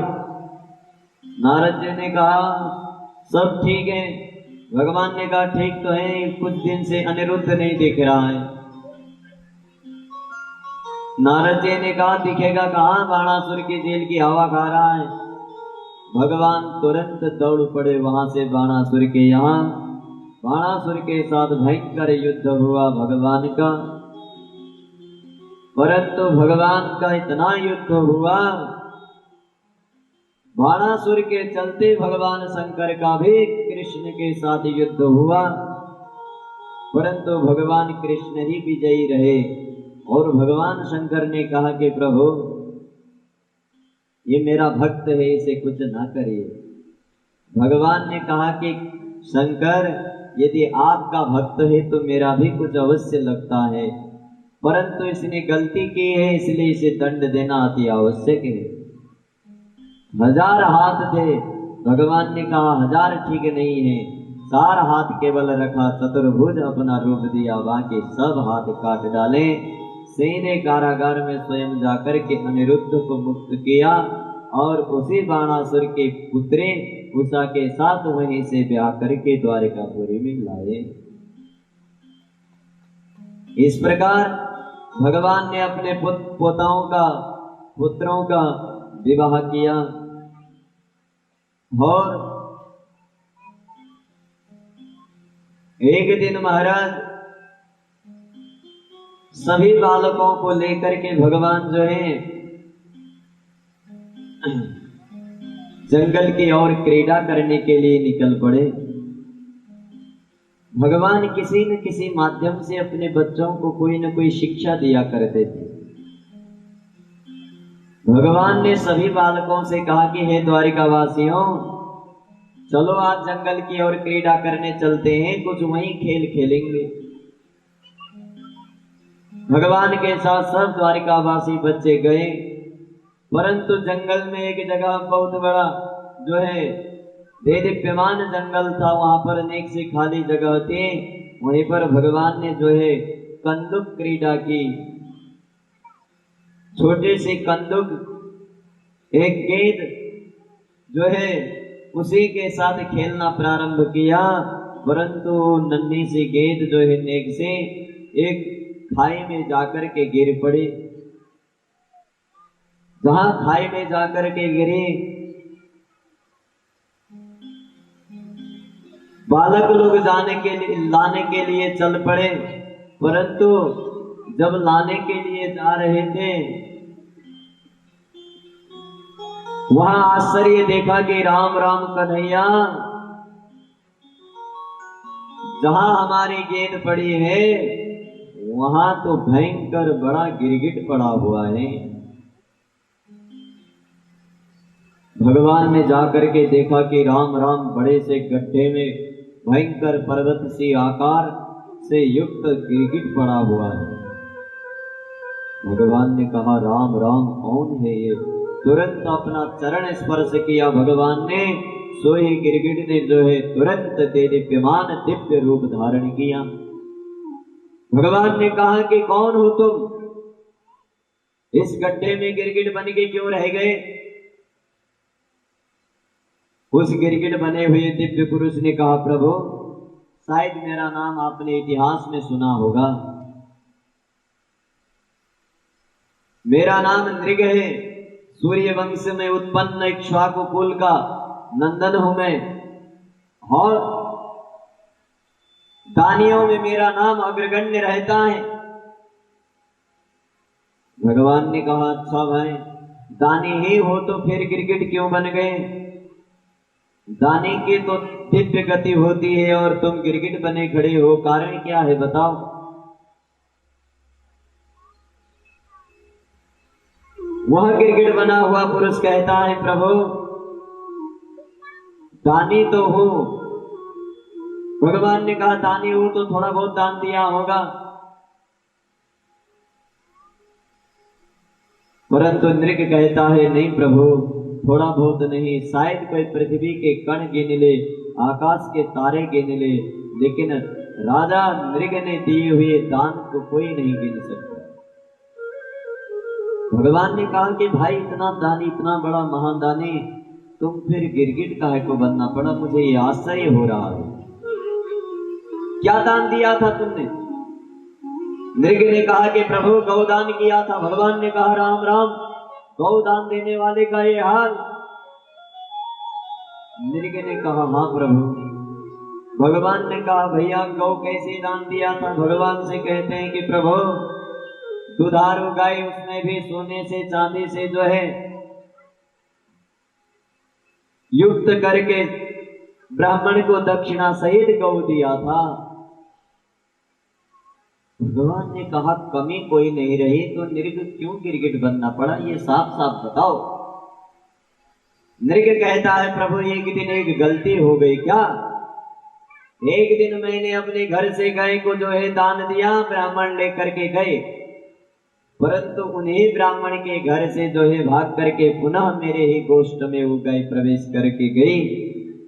नारद जी ने कहा सब ठीक है। भगवान ने कहा ठीक तो है, कुछ दिन से अनिरुद्ध नहीं दिख रहा है। नारद जी ने कहा दिखेगा कहाँ, बाणासुर की जेल की हवा खा रहा है। भगवान तुरंत दौड़ पड़े वहां से बाणासुर के यहाँ। बाणासुर के साथ भयंकर युद्ध हुआ भगवान का, परंतु भगवान का इतना युद्ध हुआ, बाणासुर के चलते भगवान शंकर का भी कृष्ण के साथ युद्ध हुआ, परंतु भगवान कृष्ण ही विजयी रहे। और भगवान शंकर ने कहा कि प्रभु ये मेरा भक्त है, इसे कुछ ना करिए। भगवान ने कहा कि शंकर यदि आपका भक्त है तो मेरा भी कुछ अवश्य लगता है, परंतु इसने गलती की है इसलिए इसे दंड देना अति आवश्यक है। 1000 हाथ थे, भगवान ने कहा 1000 ठीक नहीं है, 4 हाथ केवल रखा, चतुर्भुज अपना रूप दिया, बाकी सब हाथ काट डाले। सेने कारागार में स्वयं जाकर के अनिरुद्ध को मुक्त किया और उसी बाणासुर के पुत्री उषा के साथ वहीं से ब्याह करके द्वारिकापुरी में लाए। इस प्रकार भगवान ने अपने पुत्रों का विवाह किया। और एक दिन महाराज सभी बालकों को लेकर के भगवान जो है जंगल की ओर क्रीड़ा करने के लिए निकल पड़े। भगवान किसी न किसी माध्यम से अपने बच्चों को कोई न कोई शिक्षा दिया करते थे। भगवान ने सभी बालकों से कहा कि हे द्वारिकावासियों, चलो आज जंगल की ओर क्रीड़ा करने चलते हैं, कुछ वहीं खेल खेलेंगे। भगवान के साथ सब द्वारिकावासी बच्चे गए, परंतु जंगल में एक जगह बहुत बड़ा जो है देदीप्यमान जंगल था, वहां पर अनेक सी खाली जगह थी। वहीं पर भगवान ने जो है कंदुक क्रीड़ा की। छोटे से कंदुक, एक गेंद जो है उसी के साथ खेलना प्रारंभ किया, परंतु नन्ही सी गेंद जो है नेक से एक खाई में जाकर के गिर पड़ी। जहां खाई में जाकर के गिरी, बालक लोग लाने के लिए चल पड़े, परंतु जब लाने के लिए जा रहे थे वहां आश्चर्य देखा कि राम राम कन्हैया, जहां हमारी गेंद पड़ी है वहां तो भयंकर बड़ा गिरगिट पड़ा हुआ है। भगवान ने जाकर के देखा कि राम राम बड़े से गड्ढे में भयंकर पर्वत सी आकार से युक्त गिरगिट पड़ा हुआ है। भगवान ने कहा राम राम कौन है ये? तुरंत अपना चरण स्पर्श किया भगवान ने, सोई गिरगिट ने जो है तुरंत देदीप्यमान दिव्य रूप धारण किया। भगवान ने कहा कि कौन हो तुम? इस गड्ढे में गिरगिट बन के क्यों रह गए? उस गिरगिट बने हुए दिव्य पुरुष ने कहा प्रभु, शायद मेरा नाम आपने इतिहास में सुना होगा। मेरा नाम नृग है, सूर्य वंश में उत्पन्न इक्ष्वाकु कुल का नंदन हूं मैं, और दानियों में मेरा नाम अग्रगण्य रहता है। भगवान ने कहा अच्छा भाई, दानी ही हो तो फिर गिरगिट क्यों बन गए? दानी की तो दिव्य गति होती है और तुम गिरगिट बने खड़े हो, कारण क्या है बताओ? वह गिरगिट बना हुआ पुरुष कहता है प्रभु, दानी तो हो। भगवान ने कहा दानी हो तो थोड़ा बहुत दान दिया होगा, परंतु नृग कहता है नहीं प्रभु, थोड़ा बहुत नहीं, शायद कोई पृथ्वी के कण गिन ले, आकाश के तारे गिन ले, लेकिन राजा नृग ने दिए हुए दान को कोई नहीं गिन सकता। भगवान ने कहा कि भाई इतना दानी, इतना बड़ा महान दानी, तुम फिर गिरगिट काहे को बनना पड़ा? मुझे ये आश्चर्य हो रहा है, क्या दान दिया था तुमने? नृग ने कहा कि प्रभु गौदान किया था। भगवान ने कहा राम राम, गौदान देने वाले का ये हाल? नृग ने कहा हाँ प्रभु। भगवान ने कहा भैया गौ कैसे दान दिया था? भगवान से कहते हैं कि प्रभु दुधारू गाय, उसमें भी सोने से चांदी से जो है युक्त करके ब्राह्मण को दक्षिणा सहित गौ दिया था। भगवान ने कहा कमी कोई नहीं रही तो नृग क्यों गिरगिट बनना पड़ा, ये साफ साफ बताओ। नृग कहता है प्रभु एक दिन एक गलती हो गई क्या। एक दिन मैंने अपने घर से गाय को जो है दान दिया, ब्राह्मण लेकर के गए, परंतु उन्हीं ब्राह्मण के घर से जो है भाग करके पुनः मेरे ही गोष्ठ में वो गाय प्रवेश करके गई,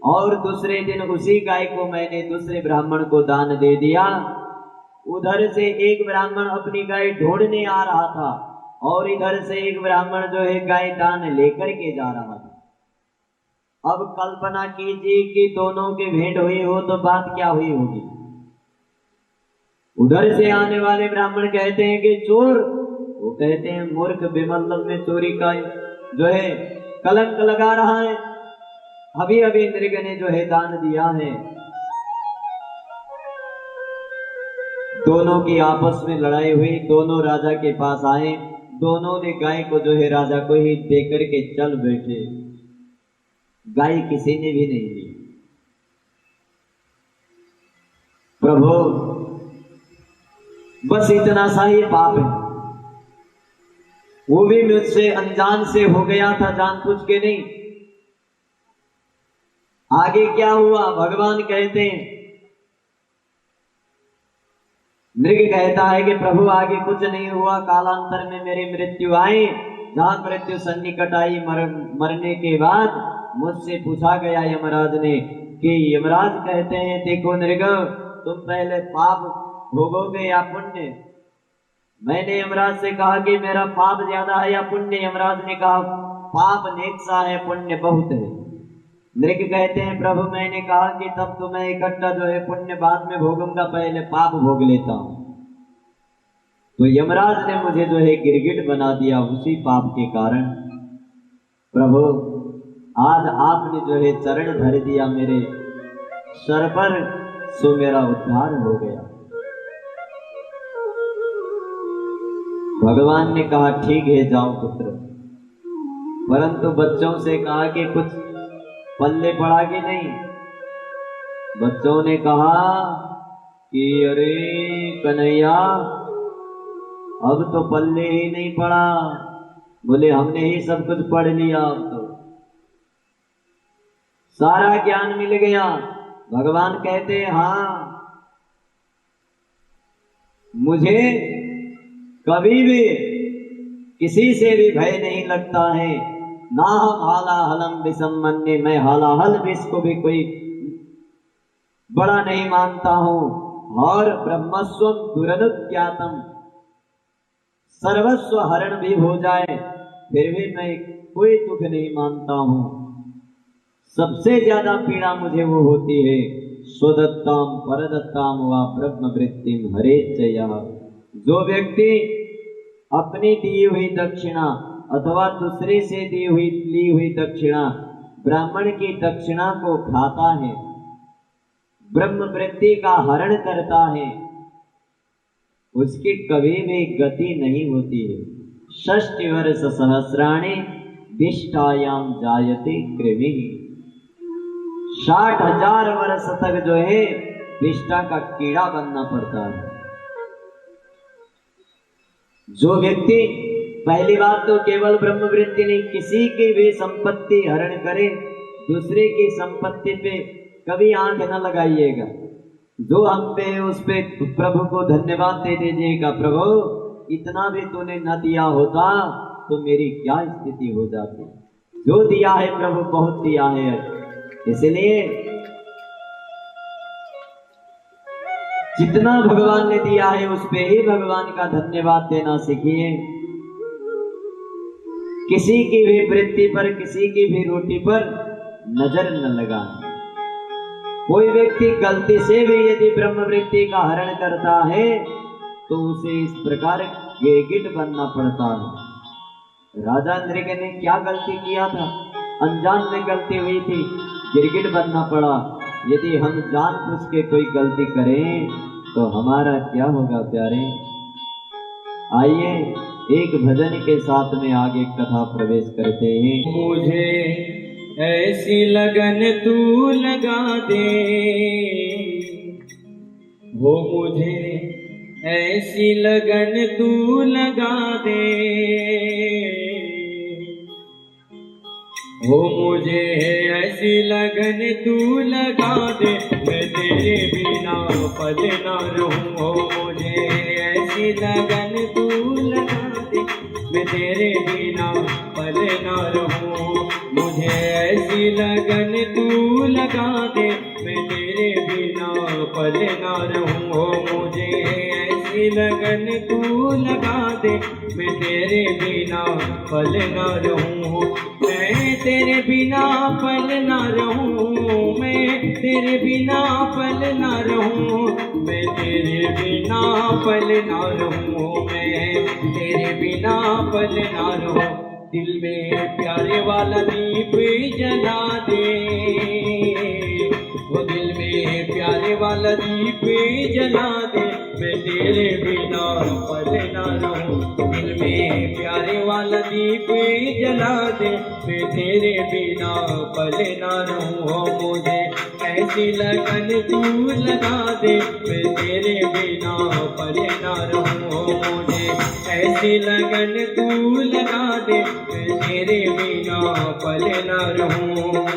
और दूसरे दिन उसी गाय को मैंने दूसरे ब्राह्मण को दान दे दिया। उधर से एक ब्राह्मण अपनी गाय ढूंढने आ रहा था और इधर से एक ब्राह्मण जो है गाय दान लेकर के जा रहा था। अब कल्पना कीजिए कि दोनों की भेंट हुई हो तो बात क्या हुई होगी। उधर से आने वाले ब्राह्मण कहते हैं कि चोर, वो कहते हैं मूर्ख, बेमतलब में चोरी का जो है कलंक लगा रहा है, अभी अभी नृग ने जो है दान दिया है। दोनों की आपस में लड़ाई हुई, दोनों राजा के पास आए, दोनों ने गाय को जो है राजा को ही देकर के चल बैठे। गाय किसी ने भी नहीं ली। प्रभु बस इतना सा ही पाप है, वो भी मुझसे अनजान से हो गया था, जानबूझ के नहीं। आगे क्या हुआ भगवान कहते हैं, नृग कहता है कि प्रभु आगे कुछ नहीं हुआ, कालांतर में मेरी मृत्यु आई। जहां मृत्यु सन्निकट आई, मरने के बाद मुझसे पूछा गया यमराज ने कि यमराज कहते हैं देखो नृग, तुम पहले पाप भोगोगे या पुण्य। मैंने यमराज से कहा कि मेरा पाप ज्यादा है या पुण्य। यमराज ने कहा पाप नेक सा है, पुण्य बहुत है। नृग कहते हैं प्रभु मैंने कहा कि तब तो मैं इकट्ठा जो है पुण्य बाद में भोगूंगा, पहले पाप भोग लेता हूं। तो यमराज ने मुझे जो है गिरगिट बना दिया उसी पाप के कारण। प्रभु आज आपने जो है चरण धर दिया मेरे सर पर, सो मेरा उद्धार हो गया। भगवान ने कहा ठीक है जाओ पुत्र, परंतु बच्चों से कहा कि कुछ पल्ले पड़ा कि नहीं। बच्चों ने कहा कि अरे कन्हैया अब तो पल्ले ही नहीं पड़ा। बोले हमने ही सब कुछ पढ़ लिया, अब तो सारा ज्ञान मिल गया। भगवान कहते हैं हाँ, मुझे कभी भी किसी से भी भय नहीं लगता है। ना हम हाला हलम विसम्मन्य, मैं हालाहल विष को भी कोई बड़ा नहीं मानता हूं। और ब्रह्मस्वम दुरनुज्ञातम, सर्वस्व हरण भी हो जाए फिर भी मैं कोई दुख नहीं मानता हूं। सबसे ज्यादा पीड़ा मुझे वो होती है स्वदत्ताम परदत्ताम व ब्रह्म वृत्तिम हरे चया। जो व्यक्ति अपनी दी हुई दक्षिणा अथवा दूसरे से ली हुई दक्षिणा, ब्राह्मण की दक्षिणा को खाता है, ब्रह्म वृत्ति का हरण करता है, उसकी कभी भी गति नहीं होती है। 60 वर्ष सहस्राणि विष्टायाम जायते कृमि। 60,000 वर्ष तक जो है विष्टा का कीड़ा बनना पड़ता है। जो व्यक्ति पहली बात तो केवल ब्रह्मवृत्ति नहीं, किसी की भी संपत्ति हरण करे, दूसरे की संपत्ति पे कभी आंख न लगाइएगा। जो हम पे है उस पे प्रभु को धन्यवाद दे दीजिएगा, प्रभु इतना भी तूने न दिया होता तो मेरी क्या स्थिति हो जाती। जो दिया है प्रभु बहुत दिया है, इसलिए जितना भगवान ने दिया है उस पे ही भगवान का धन्यवाद देना सीखिए। किसी की भी वृत्ति पर, किसी की भी रोटी पर नजर न लगाएं। कोई व्यक्ति गलती से भी यदि ब्रह्म वृत्ति का हरण करता है तो उसे इस प्रकार गिरगिट बनना पड़ता है। राजा नृग ने क्या गलती किया था, अनजान में गलती हुई थी, गिरगिट बनना पड़ा। यदि हम जानबूझ के कोई गलती करें तो हमारा क्या होगा प्यारे। आइए एक भजन के साथ में आगे कथा प्रवेश करते हैं। मुझे ऐसी लगन तू लगा दे, हो मुझे ऐसी लगन तू लगा दे, हो मुझे ऐसी लगन तू लगा दे, मैं तेरे बिना पल ना रहूं। हो मुझे ऐसी लगन तू लगा दे, मैं तेरे बिना पल ना रहूं। मुझे ऐसी लगन तू लगा दे, मैं तेरे बिना पल ना रहूं। हो मुझे ऐसी लगन तू लगा दे, मैं तेरे बिना पल ना रहूं। मैं तेरे बिना पल ना रहूं, मैं तेरे बिना पल ना रहूं, मैं तेरे बिना पल ना रहूं, मैं तेरे बिना पल ना रहूं। दिल में प्यारे वाला दीप जला दे, वो दिल में प्यारे वाला दीप जला दे, मैं तेरे बिना पल ना रहूं। दिल में प्यारे वाला दीप जला दे, मैं तेरे बिना पल ना रहूं। हो मुझे ऐसी लगन तू लगा दे, मैं तेरे बिना पल ना रहूं। हो मुझे ऐसी लगन तू लगा दे, मैं तेरे बिना पल ना रहूं।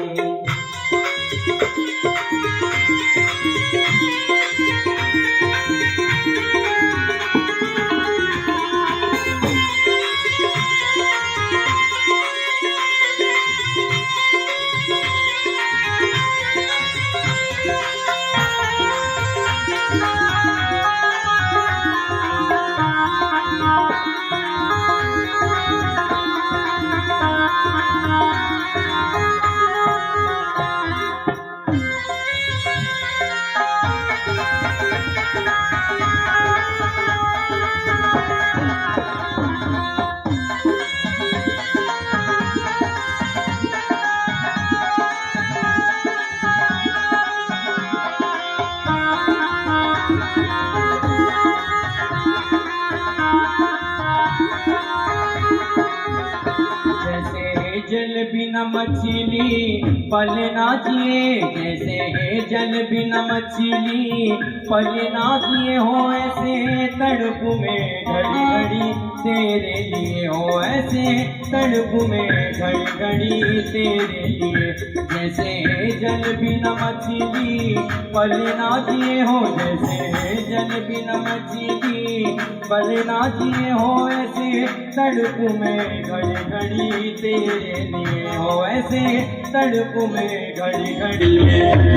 जल बिना मछली पल ना जिए, जैसे है जल बिना मछली पल ना जिए, हो ऐसे तड़प में घड़ी घड़ी तेरे लिए, हो ऐसे तड़प में घड़ी घड़ी तेरे लिए। जैसे है जल बिना मछली पल ना जिए, हो जैसे है जल बिना मछली पल ना जिए, हो ऐसे तड़प में घड़ी घड़ी तेरे लिए, हो ऐसे तड़प में घड़ी घड़ी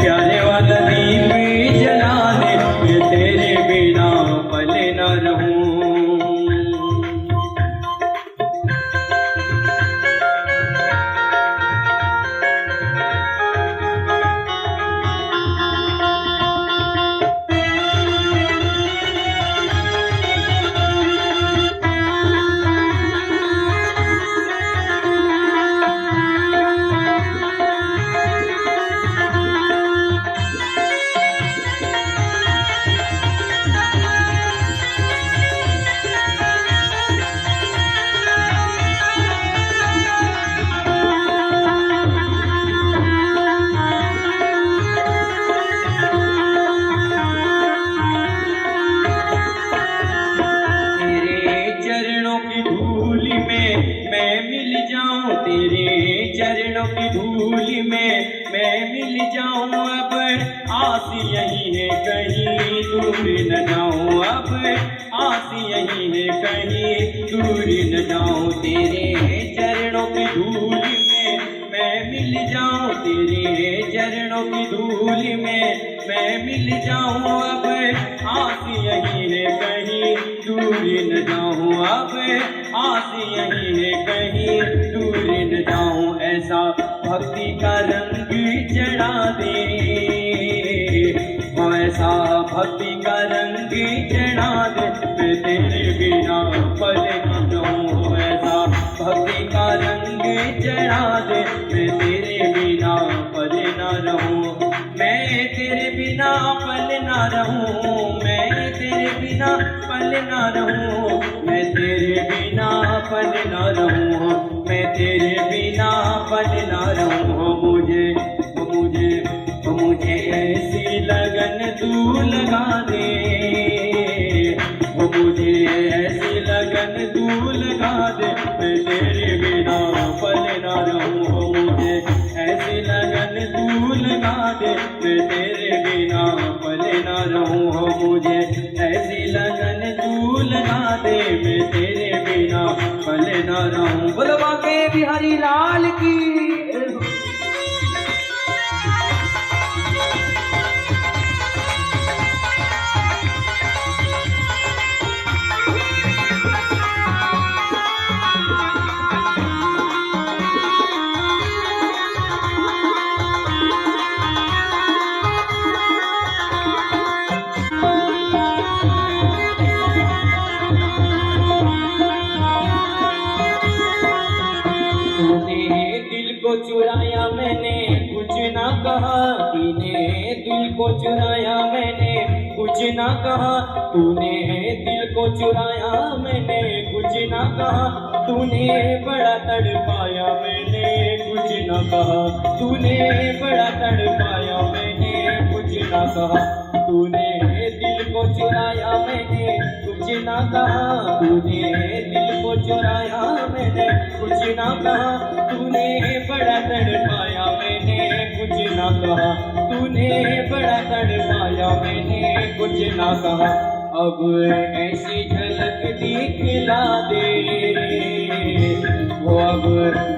प्यारे वाला दीप जला दे, मैं तेरे बिना पल न रहूं। तेरे चरणों की धूल में मैं मिल जाऊं, अब आस यही है कहीं दूर न जाऊं, अब आस यही है कहीं दूर न जाऊं। तेरे चरणों की धूल में मैं मिल जाऊं, तेरे चरणों की धूल में मैं मिल जाऊं, अब आस यही है कहीं दूर न जाऊं, अब आस यही है कहीं दूर न जाऊं। ऐसा भक्ति का रंग चढ़ा दे, ऐसा भक्ति का रंग चढ़ा दे, मैं तेरे बिना पल न रहूं। ऐसा भक्ति का रंग चढ़ा दे, मैं तेरे बिना पल न रहूं। मैं तेरे बिना पल न रहूं, मैं तेरे बिना पल न रहूं, मैं तेरे बिना पल न रहूं, मैं तेरे बिना पल न रहूं। न रहूं। बोलो बाके बिहारी लाल की। चुराया मैंने कुछ ना कहा, तूने दिल को चुराया मैंने कुछ ना कहा, तूने दिल को चुराया मैंने कुछ ना कहा, तूने बड़ा तड़पाया मैंने कुछ ना कहा, तूने बड़ा तड़पाया मैंने कुछ ना कहा, तूने दिल को चुराया मैंने कुछ ना कहा, तूने दिल को चुराया मैंने कुछ ना कहा, तूने बड़ा तड़पाया मैंने कुछ ना कहा, तूने बड़ा तड़पाया मैंने कुछ ना कहा। अब ऐसी झलक दिखला दे, वो अब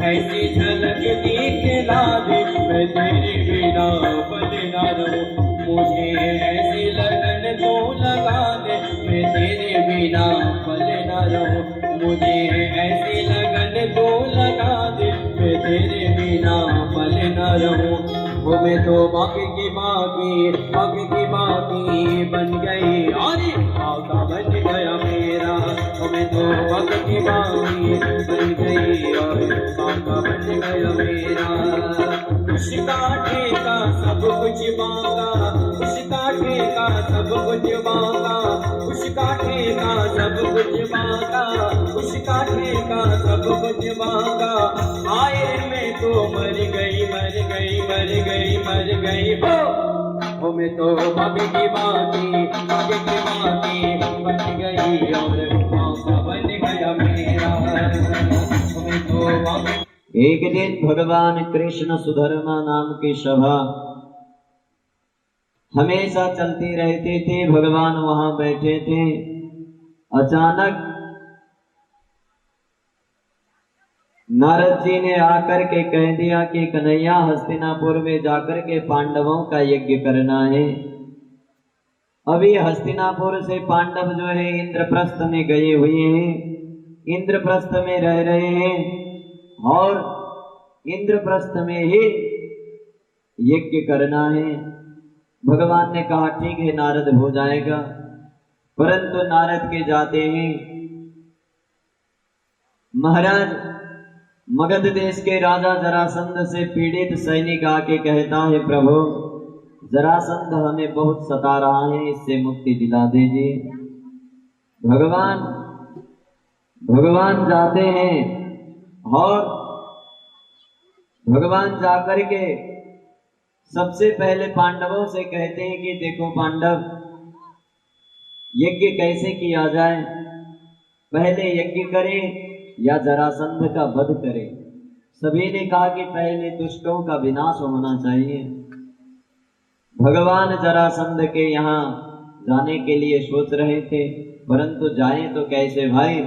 ऐसी झलक दिखला दे, मैं तेरे बिना पल ना रहूं, मुझे ऐसी लगन तो लगा दे, मैं तेरे बिना पल ना रहूं, मुझे ऐसी लगन तो लगा दे, मैं तेरे बिना पल न रहूं। वो मैं तो बाकी की बाकी बन गई, अरे आका बन गया मेरा, वो मैं तो बाकी की बाकी बन गई और आका बन गया मेरा। उसका ठेका सब कुछ मांगा, उसका ठेका सब कुछ मांगा, उसका ठेका सब कुछ मांगा, उसका ठेका सब कुछ मांगा, आए मैं तो मर गई मर गई मर गई मर गई हो मैं तो बाकी की बाकी बन गई और आका बन गया मेरा, मैं तो बाकी। एक दिन भगवान कृष्ण सुधर्मा नाम की सभा हमेशा चलती रहती थी। भगवान वहां बैठे थे। अचानक नारद जी ने आकर के कह दिया कि कन्हैया हस्तिनापुर में जाकर के पांडवों का यज्ञ करना है। अभी हस्तिनापुर से पांडव जो है इंद्रप्रस्थ में गए हुए हैं, इंद्रप्रस्थ में रह रहे हैं और इंद्रप्रस्थ में ही यज्ञ करना है। भगवान ने कहा ठीक है नारद हो जाएगा, परंतु नारद के जाते हैं महाराज मगध देश के राजा जरासंध से पीड़ित सैनिक आके कहता है प्रभु जरासंध हमें बहुत सता रहा है, इससे मुक्ति दिला दीजिए। भगवान जाते हैं और भगवान जाकर के सबसे पहले पांडवों से कहते हैं कि देखो पांडव यज्ञ कैसे किया जाए, पहले यज्ञ करें या जरासंध का वध करें। सभी ने कहा कि पहले दुष्टों का विनाश होना चाहिए। भगवान जरासंध के यहाँ जाने के लिए सोच रहे थे, परंतु जाएं तो कैसे भाई,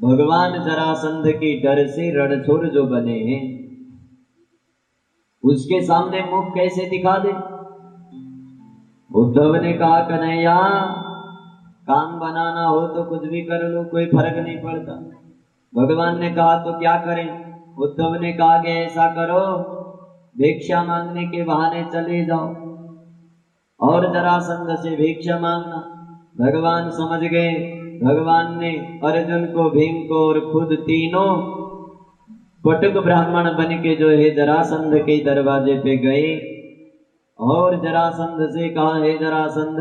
भगवान जरासंध की डर से रणछोड़ जो बने हैं उसके सामने मुख कैसे दिखा दे। उद्धव ने कहा कन्हैया काम बनाना हो तो कुछ भी कर लो, कोई फर्क नहीं पड़ता। भगवान ने कहा तो क्या करें। उद्धव ने कहा कि ऐसा करो भिक्षा मांगने के बहाने चले जाओ और जरासंध से भिक्षा मांगना। भगवान समझ गए। भगवान ने अर्जुन को, भीम को और खुद तीनों बटुक ब्राह्मण बन के जो है जरासंध के दरवाजे पे गए और जरासंध से कहा हे जरासंध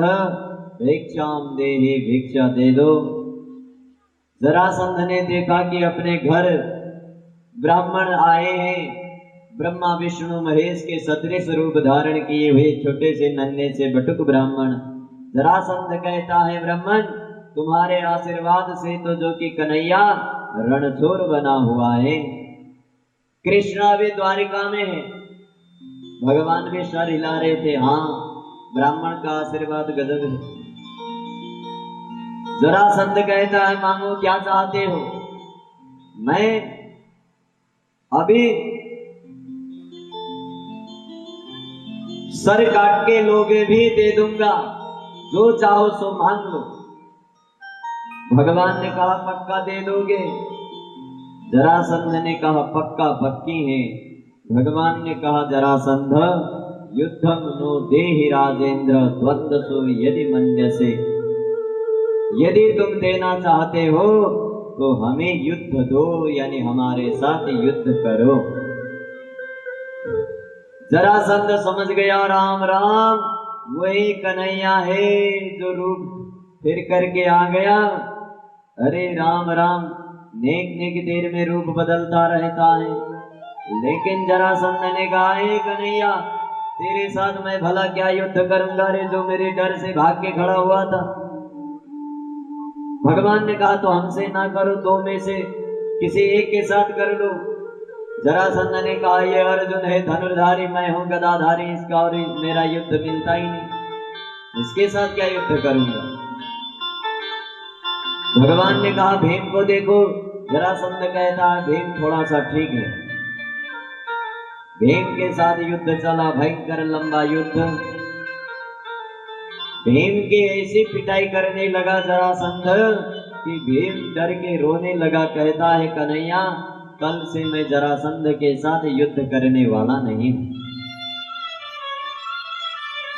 भिक्षाम देहि, भिक्षा दे दो। जरासंध ने देखा कि अपने घर ब्राह्मण आए हैं, ब्रह्मा विष्णु महेश के सदृश रूप धारण किए हुए छोटे से नन्हे से बटुक ब्राह्मण। जरासंध कहता है ब्राह्मण तुम्हारे आशीर्वाद से तो जो कि कन्हैया रणछोड़ बना हुआ है। कृष्णा भी द्वारिका में है। भगवान भी सर हिला रहे थे, हाँ ब्राह्मण का आशीर्वाद गजब है। जरासंध कहता है मांगो क्या चाहते हो। मैं अभी सर काट के लोगे भी दे दूंगा, जो चाहो सो मांग लो। भगवान ने कहा पक्का दे दोगे? जरासंध ने कहा पक्का पक्की है। भगवान ने कहा जरासंध युद्धम नो देहि राजेंद्र द्वंद्वसु यदि मन्यसे, यदि तुम देना चाहते हो तो हमें युद्ध दो, यानी हमारे साथ युद्ध करो। जरासंध समझ गया राम राम वही कन्हैया है जो रूप फिर करके आ गया। अरे राम राम, नेक नेक देर में रूप बदलता रहता है। लेकिन जरासंध ने कहा हे कन्हैया, तेरे साथ मैं भला क्या युद्ध करूंगा रे, जो मेरे डर से भाग के खड़ा हुआ था। भगवान ने कहा तो हमसे ना करो, दो में से किसी एक के साथ कर लो। जरासंध ने कहा ये अर्जुन है धनुर्धारी, मैं हूं गदाधारी, इसका और मेरा युद्ध मिलता ही नहीं, इसके साथ क्या युद्ध करूंगा। भगवान ने कहा भीम को देखो। जरासंध कहता है भीम थोड़ा सा ठीक है। भीम के साथ युद्ध चला, भयंकर लंबा युद्ध। भीम की ऐसी पिटाई करने लगा जरासंध कि भीम डर के रोने लगा। कहता है कन्हैया, कल से मैं जरासंध के साथ युद्ध करने वाला नहीं।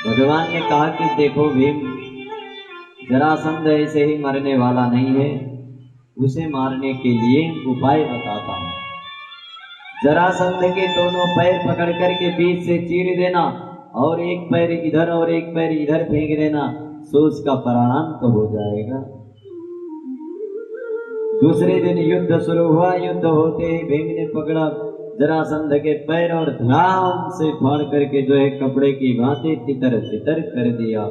भगवान ने कहा कि देखो भीम, जरासंध ऐसे ही मरने वाला नहीं है, उसे मारने के लिए उपाय बताता हूं। जरासंध के दोनों पैर पकड़ करके बीच से चीर देना और एक पैर इधर और एक पैर इधर फेंक देना, सो उसका प्राणांत तो हो जाएगा। दूसरे दिन युद्ध शुरू हुआ। युद्ध होते ही भीम ने पकड़ा जरासंध के पैर और धाम से फाड़ करके जो है कपड़े की भांति तितर तितर कर दिया।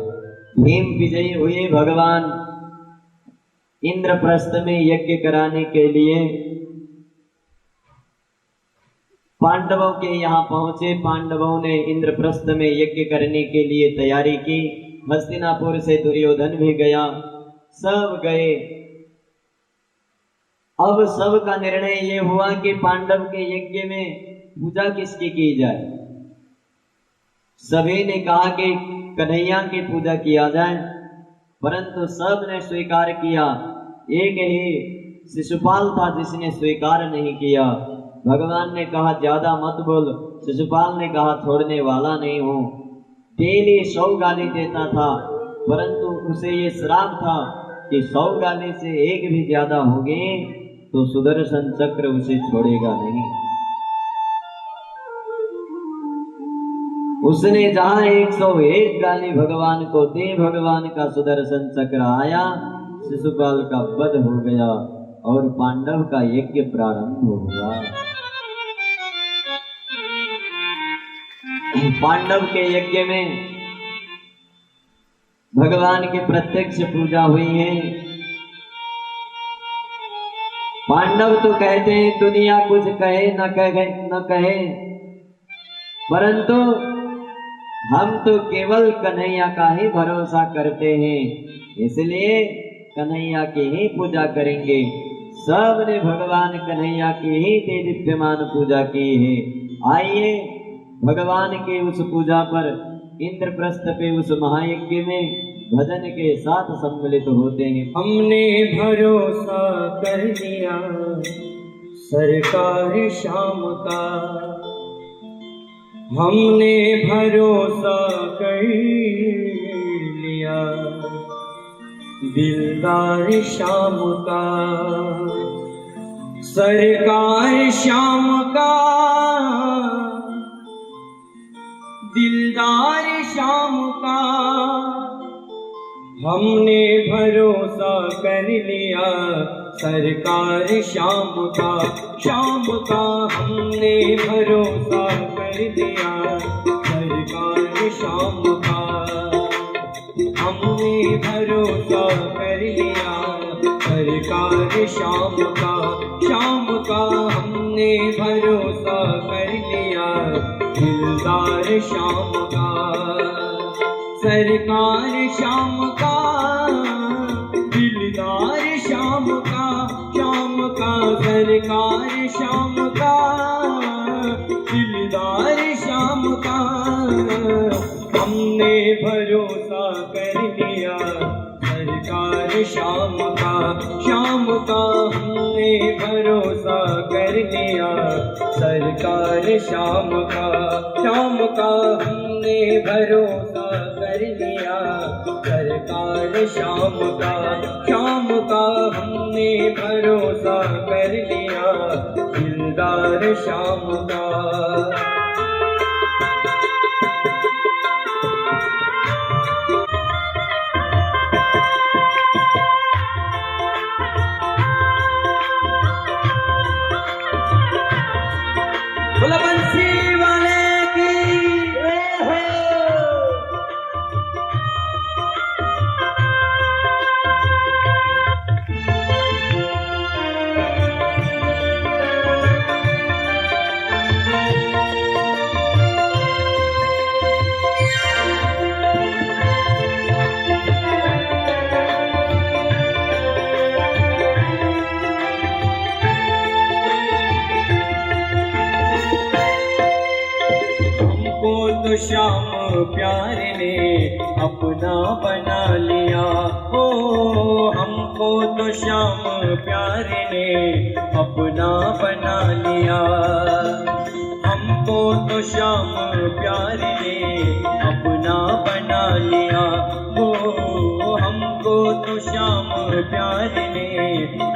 भीम विजयी हुए। भगवान इंद्रप्रस्थ में यज्ञ कराने के लिए पांडवों के यहाँ पहुंचे। पांडवों ने इंद्रप्रस्थ में यज्ञ करने के लिए तैयारी की। हस्तिनापुर से दुर्योधन भी गया, सब गए। अब सबका निर्णय ये हुआ कि पांडव के यज्ञ में पूजा किसकी की जाए। सभी ने कहा कि कन्हैया की पूजा किया जाए, परंतु सब ने स्वीकार किया। एक ही शिशुपाल था जिसने स्वीकार नहीं किया। भगवान ने कहा ज्यादा मत बोल। शिशुपाल ने कहा छोड़ने वाला नहीं हूं। डेली 100 गाली देता था, परंतु उसे ये श्राप था कि 100 गाली से एक भी ज्यादा होगी तो सुदर्शन चक्र उसे छोड़ेगा नहीं। उसने जहां 101 गाली भगवान को दी, भगवान का सुदर्शन चक्र आया, शिशुपाल का वध हो गया और पांडव का यज्ञ प्रारंभ हुआ। पांडव के यज्ञ में भगवान की प्रत्यक्ष पूजा हुई है। पांडव तो कहते हैं दुनिया कुछ कहे न कहे, परंतु हम तो केवल कन्हैया का ही भरोसा करते हैं, इसलिए कन्हैया की ही पूजा करेंगे। सब ने भगवान कन्हैया की ही दीप्यमान पूजा की है। आइए भगवान के उस पूजा पर इंद्रप्रस्थ पे उस महायज्ञ में भजन के साथ सम्मिलित होते हैं। हमने भरोसा कर लिया सरकार शाम का, हमने भरोसा कर लिया दिलदार शाम का, सरकार शाम का दिलदार शाम का, हमने भरोसा कर लिया सरकार शाम का, शाम का हमने भरोसा कर लिया सरकार शाम का, हमने भरोसा कर लिया सरकार शाम का, शाम का हमने भरोसा कर लिया दिलदार शाम का, सरकार शाम का दिलदार शाम का, शाम का सरकार श्याम का, दिलदार श्याम का, हमने भरोसा कर लिया सरकार श्याम का, श्याम का हमने भरोसा कर लिया सरकार श्याम का, श्याम का हमने भरोसा कर लिया सरकार श्याम का, श्याम का हमने भरोसा कर लिया दिलदार श्याम का। बोला बंसी वाले की जय हो। तो श्याम प्यारे ने अपना बना लिया, ओ हमको तो श्याम प्यारे ने अपना बना लिया, हमको तो श्याम प्यारे ने अपना बना लिया, ओ हमको तो श्याम प्यारे ने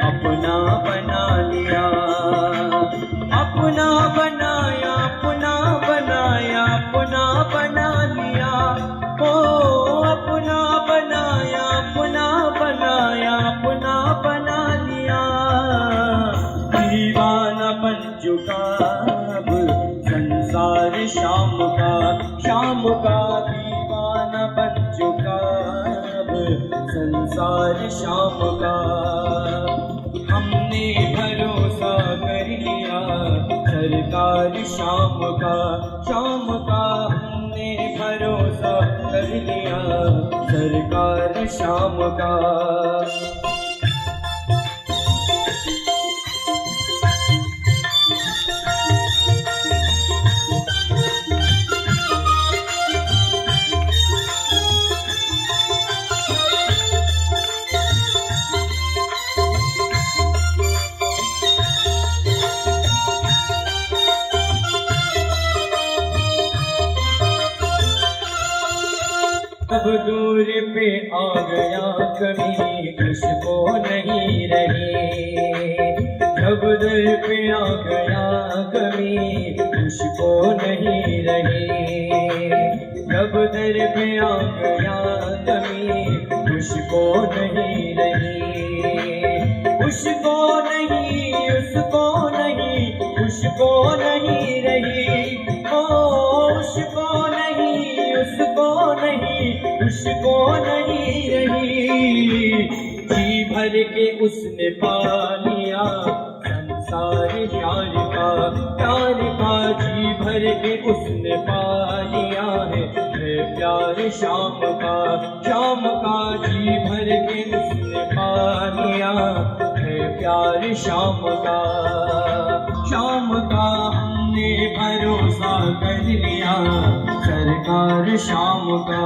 अपना बना लिया, अपना बनाया अपना बनाया अपना बना लिया, ओ अपना बनाया अपना बनाया अपना बना लिया, दीवाना बन चुका अब संसार श्याम का, श्याम का दीवाना बन चुका अब संसार श्याम का, हमने भरोसा कर लिया सरकार श्याम का, श्याम का हमने भरोसा कर लिया सरकार श्याम का। अब दूर पे आ गया कभी उसको नहीं रही, जब दर पे आ गया कभी उसको नहीं रही, जब दर पे आ गया कभी उसको नहीं रही, उसको नहीं उसको नहीं उसको नहीं रही, ओ उसको नहीं उसको नहीं उसको नहीं रही, जी भर के उसने पा लिया संसार प्यार का, प्यार का जी भर के उसने पा लिया है प्यार श्याम का, श्याम का जी भर के उसने पा लिया है प्यार श्याम का, श्याम का हमने भरोसा कर लिया सरकार श्याम का।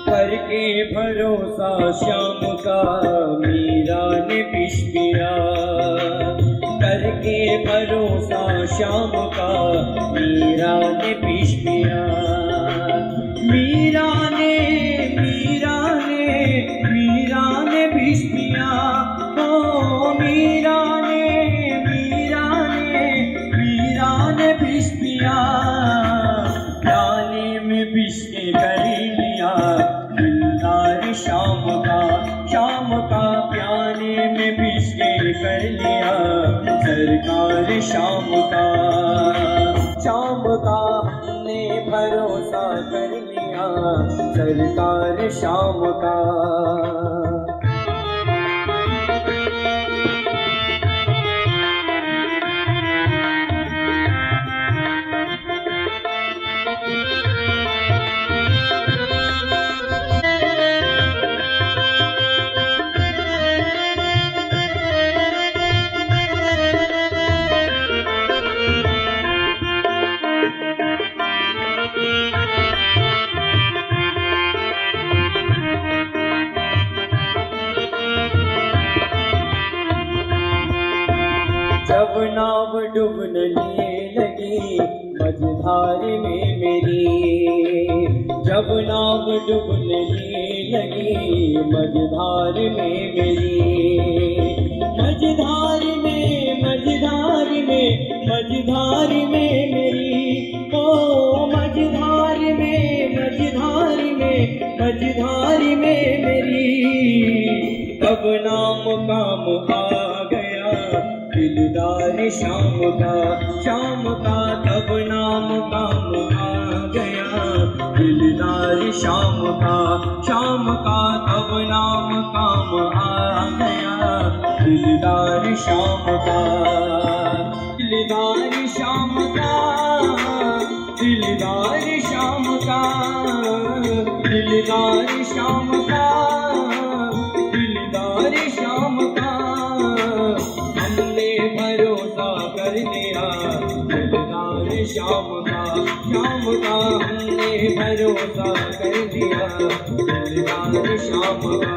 करके भरोसा श्याम का मीरा ने विष पिया, करके भरोसा श्याम का मीरा ने विष पिया, मीरा ने विष पिया, ओ मीरा ने विष पिया, लाल शाम का प्याले में पीस के कर लिया सरकार शाम का हमने भरोसा कर लिया सरकार शाम का। जब नाव डूबने लगी मझधार में मेरी, जब नाव डूबने लगी मझधार में मेरी, मझधार में मेरी, ओ मझधार में मेरी, तब नाम काम आ गया दिलदार शाम का तब नाम काम आ गया दिलदार शाम का तब नाम काम आ गया दिलदार शाम का, दिलदार शाम का, दिलदार शाम का, दिलदार शाम का, दिलदार शाम का, हमने भरोसा कर लिया दिलदार शाम का हमने भरोसा कर लिया दिलदार शाम का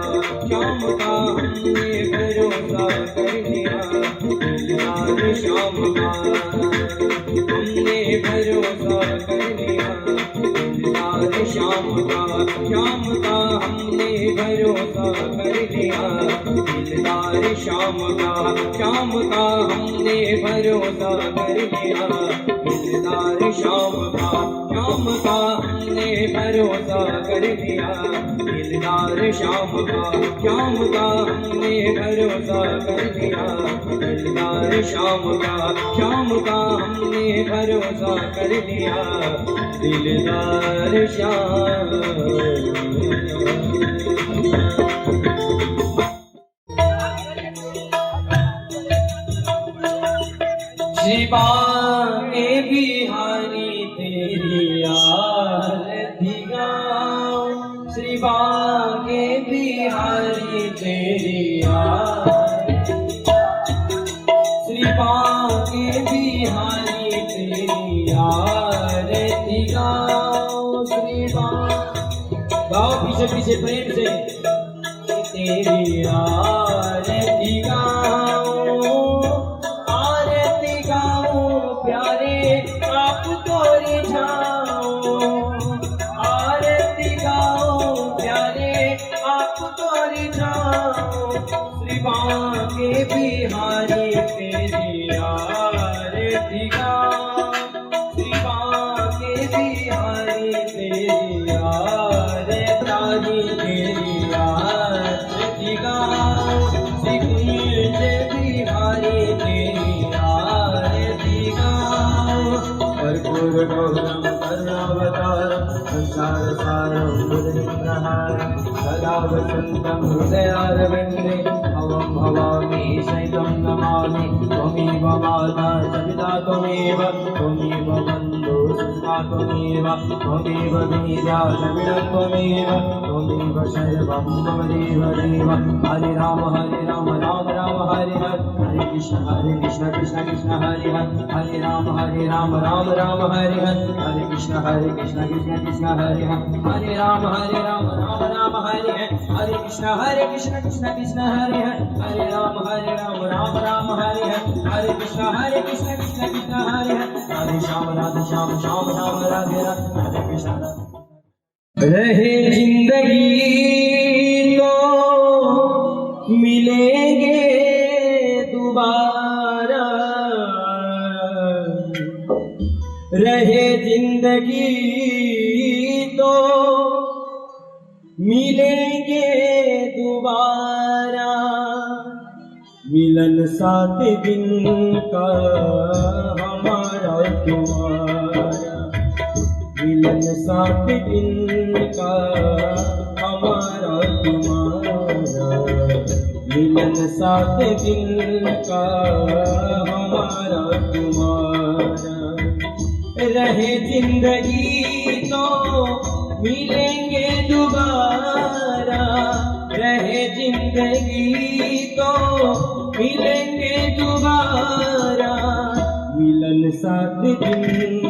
हमने भरोसा कर लिया दिलदार शाम का, हमने भरोसा कर लिया दिलदार शाम का हमने भरोसा कर लिया दिलदार शाम का हमने भरोसा कर लिया दिलदार शाम का हमने भरोसा कर लिया दिलदार शाम का हमने भरोसा कर लिया दिलदार शाम का हमने भरोसा कर लिया दिलदार शाम। श्री बांके बिहारी तेरी आरती गाऊं, श्री बांके बिहारी तेरी आरती, श्री बांके बिहारी तेरी आरती गाऊं, श्री गाओ पीछे पीछे प्रेम से तेरी आरती गाऊं, प्यारे आप तो रिझाओ, आरती गाओ प्यारे आप तो रिझाओ, श्री बांके बिहारी तेरी आरती गाओ, श्री बांके बिहारी तेरी आरती तेरी आरती गाओ, श्री कुंज बिहारी तेरी आरती गाओ, कर्पूर गौरम करुणावतारम संसार सारम बुद्धिप्रहारम सदा वसन्तं हृदयारविन्दे भवं भवामि शैतं नमामि, त्वमेव माता च पिता त्वमेव बन्धु सुता त्वमेव वेदा च विदं त्वमेव सर्वं मम देव हरे राम राम राम हरे हरे कृष्ण कृष्ण कृष्ण हरे हरे राम राम राम हरे हरे कृष्ण कृष्ण कृष्ण हरे हरे राम राम हरे हरे कृष्ण कृष्ण हरे हरे राम राम हरे हरे कृष्ण कृष्ण हरे हरे श्याम राधे श्याम श्याम श्याम राधे राधे कृष्ण। रहे जिंदगी तो मिलेंगे दोबारा, रहे जिंदगी तो मिलेंगे मिलेंगे दोबारा। मिलन 7 दिन का हमारा तुम्हारा, मिलन 7 दिन का हमारा तुम्हारा, मिलन 7 दिन का हमारा तुम्हारा। रहे जिंदगी तो मिलेंगे दोबारा, रहे जिंदगी तो मिलेंगे दोबारा। मिलन 7 दिन